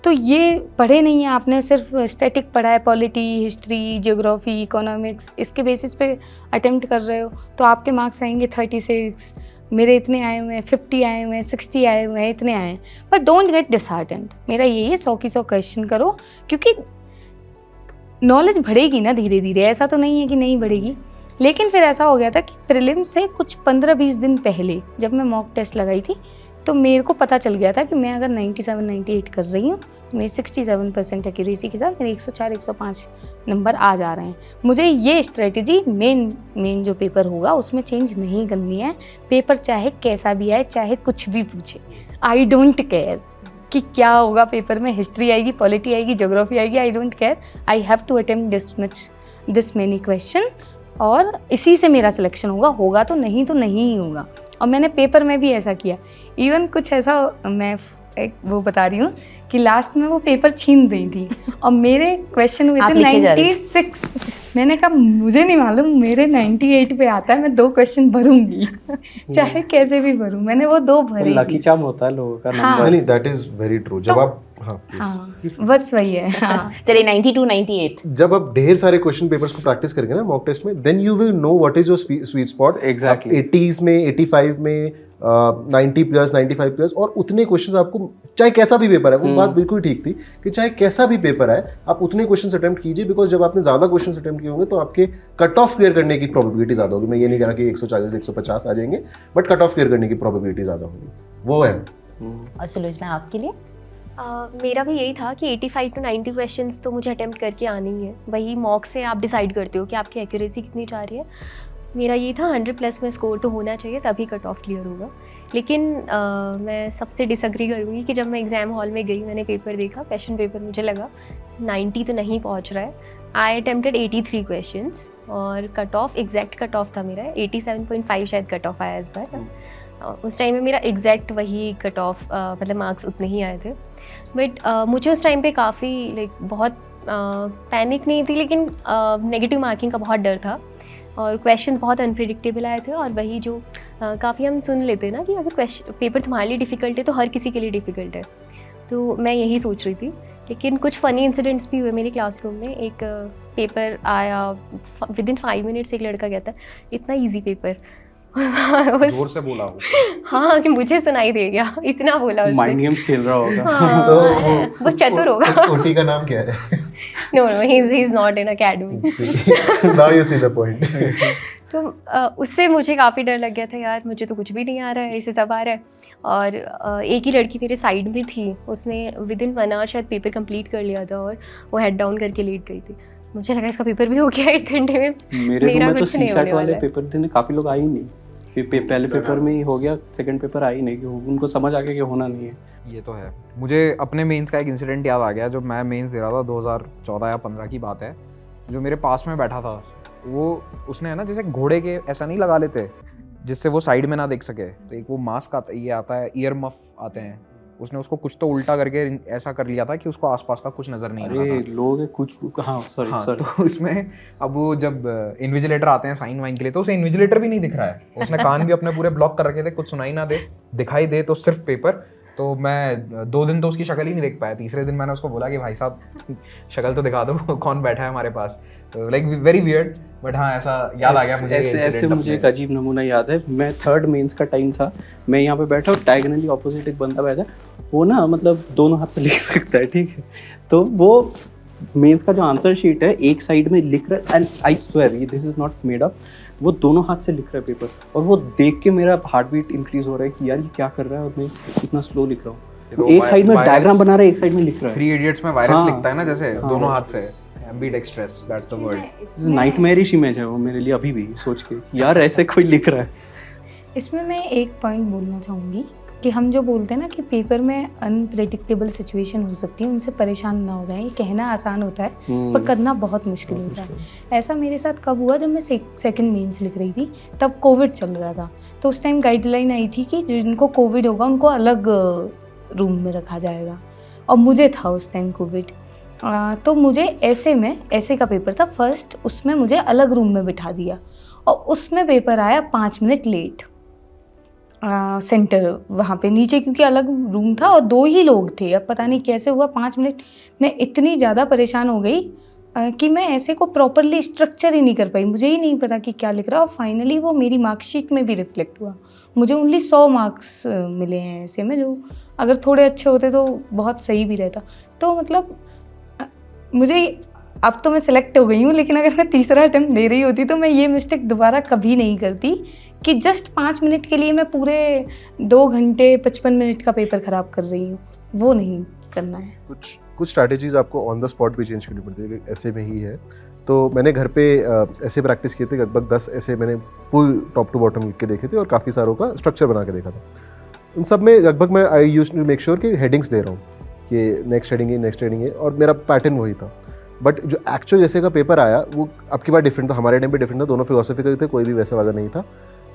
Speaker 4: तो ये पढ़े नहीं है आपने, सिर्फ स्टैटिक पढ़ा है, पॉलिटी, हिस्ट्री, जियोग्राफी, इकोनॉमिक्स, इसके बेसिस पे अटेम्प्ट कर रहे हो तो आपके मार्क्स आएंगे 36, मेरे इतने आए हुए हैं, 50 आए हुए हैं, 60 आए हुए हैं, इतने आए हैं। बट डोंट गेट डिसहार्टेंड, मेरा यही है 100 की 100 क्वेश्चन करो क्योंकि नॉलेज बढ़ेगी ना धीरे धीरे, ऐसा तो नहीं है कि नहीं बढ़ेगी। लेकिन फिर ऐसा हो गया था कि प्रीलिम से कुछ 15-20 दिन पहले जब मैं मॉक टेस्ट लगाई थी तो मेरे को पता चल गया था कि मैं अगर 97-98 कर रही हूँ तो मेरी 67% एक्यूरेसी के साथ मेरे 104-105 नंबर आ जा रहे हैं। मुझे ये स्ट्रेटजी मेन जो पेपर होगा उसमें चेंज नहीं करनी है। पेपर चाहे कैसा भी आए, चाहे कुछ भी पूछे, आई डोंट केयर कि क्या होगा पेपर में, हिस्ट्री आएगी, पॉलिटी आएगी, ज्योग्राफी आएगी, I don't care. I have to attempt this many question और इसी से मेरा सिलेक्शन होगा तो नहीं ही होगा। और मैंने पेपर में भी ऐसा किया। इवन कुछ ऐसा मैं एक वो बता रही हूँ कि लास्ट में वो पेपर छीन रही थी और मेरे क्वेश्चन हुए
Speaker 6: आप
Speaker 4: थे
Speaker 6: लिखे जा रही
Speaker 4: 96। मैंने कहा मुझे नहीं मालूम, मेरे 98 पे आता है, मैं 2 क्वेश्चन भरूंगी चाहे कैसे भी भरूं। मैंने वो 2 भरे।
Speaker 2: लकी चार्म होता है लोगों का
Speaker 4: हाँ।
Speaker 2: नंबर।
Speaker 1: नहीं, दैट इज वेरी ट्रू। जब आप
Speaker 4: हाँ बस वही है। हाँ
Speaker 6: चलिए 92-98
Speaker 1: जब आप ढेर सारे क्वेश्चन पेपर्स को प्रैक्टिस करेंगे ना मॉक टेस्ट में, then you will know what is your sweet spot.
Speaker 2: Exactly.
Speaker 1: 80s में, 85 में, 90 प्लस, 95 प्लस, और उतने क्वेश्चंस आपको, चाहे कैसा भी पेपर है, वो बात बिल्कुल ठीक थी कि चाहे कैसा भी पेपर है आप उतने क्वेश्चंस अटेम्प्ट कीजिए, बिकॉज जब आपने ज़्यादा क्वेश्चंस अटेम्प्ट किए होंगे तो आपके कट ऑफ क्लियर करने की प्रोबेबिलिटी ज़्यादा होगी। मैं ये नहीं कह रहा कि 140 150 आ जाएंगे, बट कट ऑफ क्लियर करने की प्रोबेबिलिटी ज़्यादा होगी, वो है।
Speaker 6: और सुलोचना आपके लिए?
Speaker 3: मेरा भी यही था कि 85 to 90 क्वेश्चंस तो मुझे अटेम्प्ट करके आने ही है। वही मॉक से आप डिसाइड करते हो कि आपकी एक्यूरेसी कितनी जा रही है। मेरा ये था 100 प्लस में स्कोर तो होना चाहिए, तभी कट ऑफ क्लियर होगा। लेकिन मैं सबसे डिसएग्री करूँगी कि जब मैं एग्ज़ाम हॉल में गई, मैंने पेपर देखा, क्वेश्चन पेपर, मुझे लगा 90 तो नहीं पहुँच रहा है। आई अटेम्प्टेड 83 क्वेश्चंस और cut off, exact cut off था मेरा 87.5 शायद कट ऑफ आया इस बार। उस टाइम में मेरा एग्जैक्ट वही कट ऑफ, मतलब मार्क्स उतने ही आए थे। बट मुझे उस टाइम पे काफ़ी लाइक बहुत पैनिक नहीं थी, लेकिन नेगेटिव मार्किंग का बहुत डर था और क्वेश्चन बहुत अनप्रिडिक्टेबल आए थे। और वही जो काफ़ी हम सुन लेते हैं ना कि अगर क्वेश्चन पेपर तुम्हारे लिए डिफ़िकल्ट है तो हर किसी के लिए डिफ़िकल्ट है, तो मैं यही सोच रही थी। लेकिन कुछ फ़नी इंसिडेंट्स भी हुए मेरे क्लासरूम में। एक पेपर आया, विदिन 5 मिनट्स एक लड़का कहता है इतना ईजी पेपर।
Speaker 5: जोर से बोला हो।
Speaker 3: हाँ कि मुझे सुनाई दे गया, इतना बोला उसने।
Speaker 2: माइंड गेम्स खेल रहा होगा।
Speaker 3: हाँ,
Speaker 1: तो
Speaker 3: वो चतुर होगा।
Speaker 1: ओटी का नाम क्या है?
Speaker 3: No he is not in academy.
Speaker 1: Now you see the point.
Speaker 3: तो उससे मुझे काफ़ी डर लग गया था, यार मुझे तो कुछ भी नहीं आ रहा है, इसे सब आ रहा है। और एक ही लड़की मेरे साइड में थी, उसने विदिन 1 आवर शायद पेपर कंप्लीट कर लिया था और वो हेड डाउन करके लेट गई थी। मुझे लगा इसका पेपर भी हो गया 1 घंटे में,
Speaker 2: मेरे रूम में तो
Speaker 3: कुछ नहीं
Speaker 2: सीसेट
Speaker 3: होने
Speaker 2: वाले
Speaker 3: वाला है।
Speaker 2: पेपर देने काफ़ी लोग आए ही नहीं। पहले पेपर में ही हो गया, सेकंड पेपर आई नहीं, उनको समझ आ गया कि होना नहीं है।
Speaker 5: ये तो है। मुझे अपने मेंस का एक इंसिडेंट याद आ गया। जब मैं मेंस दे रहा था 2014 या 15 की बात है, जो मेरे पास में बैठा था वो, उसने है ना जैसे घोड़े के ऐसा नहीं लगा लेते जिससे वो साइड में ना देख सके, तो एक वो मास्क आता, ये आता है, ईयर मफ आते हैं, उसने उसको कुछ तो उल्टा करके ऐसा कर लिया था कि उसको आसपास का कुछ नजर नहीं आ रहा
Speaker 2: अरे
Speaker 5: था।
Speaker 2: लोग कुछ, हाँ सॉरी
Speaker 5: हाँ, तो इसमें अब वो जब इन्विजिलेटर आते हैं साइन वाइन के लिए, तो उसे इन्विजिलेटर भी नहीं दिख रहा है, उसने कान भी अपने पूरे ब्लॉक कर रखे थे, कुछ सुनाई ना दे, दिखाई दे तो सिर्फ पेपर। तो मैं 2 दिन तो उसकी शक्ल ही नहीं देख पाया। तीसरे दिन मैंने उसको बोला कि भाई साहब शक्ल तो दिखा दो, कौन बैठा है हमारे पास। तो लाइक वेरी वियर्ड, बट हाँ ऐसा याद आ गया मुझे।
Speaker 2: ऐसे मुझे एक अजीब नमूना याद है। मैं 3rd मेंस का टाइम था, मैं यहाँ पे बैठा और डायगोनली ऑपोजिट एक बंदा बैठा, वो ना मतलब दोनों हाथ से लिख सकता है, ठीक है। तो वो मेंस का जो आंसर शीट है एक साइड में लिख रहा है, and I swear this is not made up, वो दोनों हाथ से लिख रहा है पेपर, और वो देख के मेरा हार्ट बीट इंक्रीज हो रहा है कि यार ये क्या कर रहा है और मैं इतना स्लो लिख रहा हूँ। एक साइड में डायग्राम बना रहा है, एक साइड में लिख रहा है।
Speaker 5: 3 इडियट्स में वायरस
Speaker 2: हाँ,
Speaker 5: लिखता है ना जैसे,
Speaker 2: हाँ,
Speaker 5: दोनों हाथ से, ambidextrous, that's the word.
Speaker 2: Nightmarish image है वो मेरे लिए अभी भी, सोच के यार ऐसे कोई लिख रहा है।
Speaker 4: इसमें मैं एक पॉइंट बोलना चाहूँगी कि हम जो बोलते हैं ना कि पेपर में अनप्रेडिक्टेबल सिचुएशन हो सकती है, उनसे परेशान ना हो जाए। ये कहना आसान होता है पर करना बहुत मुश्किल होता है। ऐसा मेरे साथ कब हुआ, जब मैं सेकंड मेंस लिख रही थी, तब कोविड चल रहा था। तो उस टाइम गाइडलाइन आई थी कि जिनको कोविड होगा उनको अलग रूम में रखा जाएगा, और मुझे था उस टाइम कोविड। तो मुझे ऐसे का पेपर था फर्स्ट, उसमें मुझे अलग रूम में बिठा दिया और उसमें पेपर आया 5 मिनट लेट। सेंटर वहाँ पे नीचे, क्योंकि अलग रूम था और 2 ही लोग थे। अब पता नहीं कैसे हुआ 5 मिनट मैं इतनी ज़्यादा परेशान हो गई कि मैं ऐसे को प्रॉपरली स्ट्रक्चर ही नहीं कर पाई। मुझे ही नहीं पता कि क्या लिख रहा, और फाइनली वो मेरी मार्कशीट में भी रिफ्लेक्ट हुआ। मुझे ओनली 100 मार्क्स मिले हैं ऐसे में, जो अगर थोड़े अच्छे होते तो बहुत सही भी रहता। तो मतलब मुझे अब तो मैं सेलेक्ट हो गई हूँ, लेकिन अगर मैं तीसरा अटेम्प्ट दे रही होती तो मैं ये मिस्टेक दोबारा कभी नहीं करती कि जस्ट 5 मिनट के लिए मैं पूरे 2 घंटे 55 मिनट का पेपर ख़राब कर रही हूँ, वो नहीं करना है।
Speaker 1: कुछ स्ट्रैटेजीज आपको ऑन द स्पॉट भी चेंज करनी पड़ती है, ऐसे में ही है। तो मैंने घर पे ऐसे प्रैक्टिस किए थे, लगभग 10 ऐसे मैंने फुल टॉप टू बॉटम लिख के देखे थे और काफ़ी सारों का स्ट्रक्चर बना के देखा था। उन सब में लगभग मैं आई यूज टू मेक श्योर कि हेडिंग्स दे रहा हूँ कि नेक्स्ट हेडिंग है और मेरा पैटर्न वही था। बट जो एक्चुअल जैसे का पेपर आया वो अब की बार डिफरेंट था, हमारे टाइम पे डिफरेंट था, दोनों फिलोसफिकल थे, कोई भी वैसा वाला नहीं था।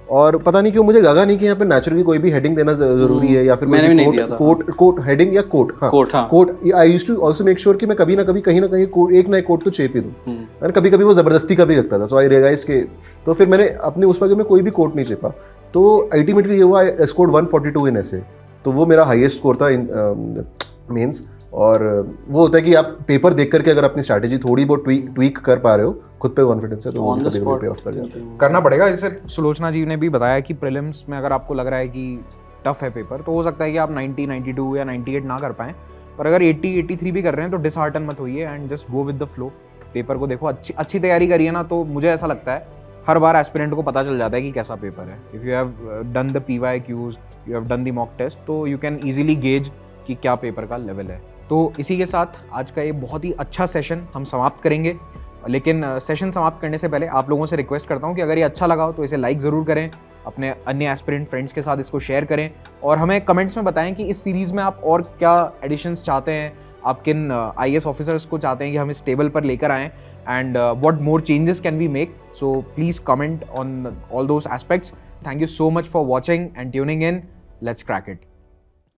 Speaker 1: और पता नहीं क्यों मुझे लगा नहीं कि यहाँ पे नेचुरली कोई भी हेडिंग देना जरूरी है या फिर
Speaker 2: मैंने भी नहीं दिया था।
Speaker 1: कोट हेडिंग या कोट, हाँ quote. I used to also make sure कि मैं कभी ना कभी कहीं ना कहीं एक ना एक कोट तो चेप ही दूँ, और कभी कभी वो ज़बरदस्ती का भी लगता था। तो आई रियलाइज के तो फिर मैंने अपने उस वक्त में कोई भी कोट नहीं चेपा। तो अल्टीमेटली ये हुआ, आई स्कोर्ड 142 इन ऐसे, तो वो मेरा हाईएस्ट स्कोर था इन मेंस। और वो होता है कि आप पेपर देख करके अगर अपनी स्ट्रैटेजी थोड़ी बहुत ट्वीक कर पा रहे हो, खुद पे कॉन्फिडेंस है, तो वो कभी पे ऑफ कर जाता है।
Speaker 5: करना पड़ेगा। जैसे सुलोचना जी ने भी बताया कि प्रीलिम्स में अगर आपको लग रहा है कि टफ है पेपर, तो हो सकता है कि आप 90, 92 या 98 ना कर पाएँ, पर अगर 80, 83 भी कर रहे हैं तो डिसहार्टन मत होइए and just go with the flow. Paper को देखो, अच्छी तैयारी करिए ना, तो मुझे ऐसा लगता है हर बार एस्पिरेंट को पता चल जाता है कि कैसा पेपर है। If you have done the PYQs, you have done the mock test, तो यू कैन ईजिली गेज कि क्या पेपर का लेवल है। तो इसी के साथ आज का ये बहुत ही अच्छा सेशन हम समाप्त करेंगे। लेकिन सेशन समाप्त करने से पहले आप लोगों से रिक्वेस्ट करता हूँ कि अगर ये अच्छा लगा हो तो इसे लाइक ज़रूर करें, अपने अन्य एस्पिरेंट फ्रेंड्स के साथ इसको शेयर करें और हमें कमेंट्स में बताएं कि इस सीरीज़ में आप और क्या एडिशंस चाहते हैं, आप किन IAS ऑफिसर्स को चाहते हैं कि हम इस टेबल पर लेकर आएँ, and what more changes can we make. So please comment on all those aspects. Thank you so much for watching and tuning in. Let's crack it.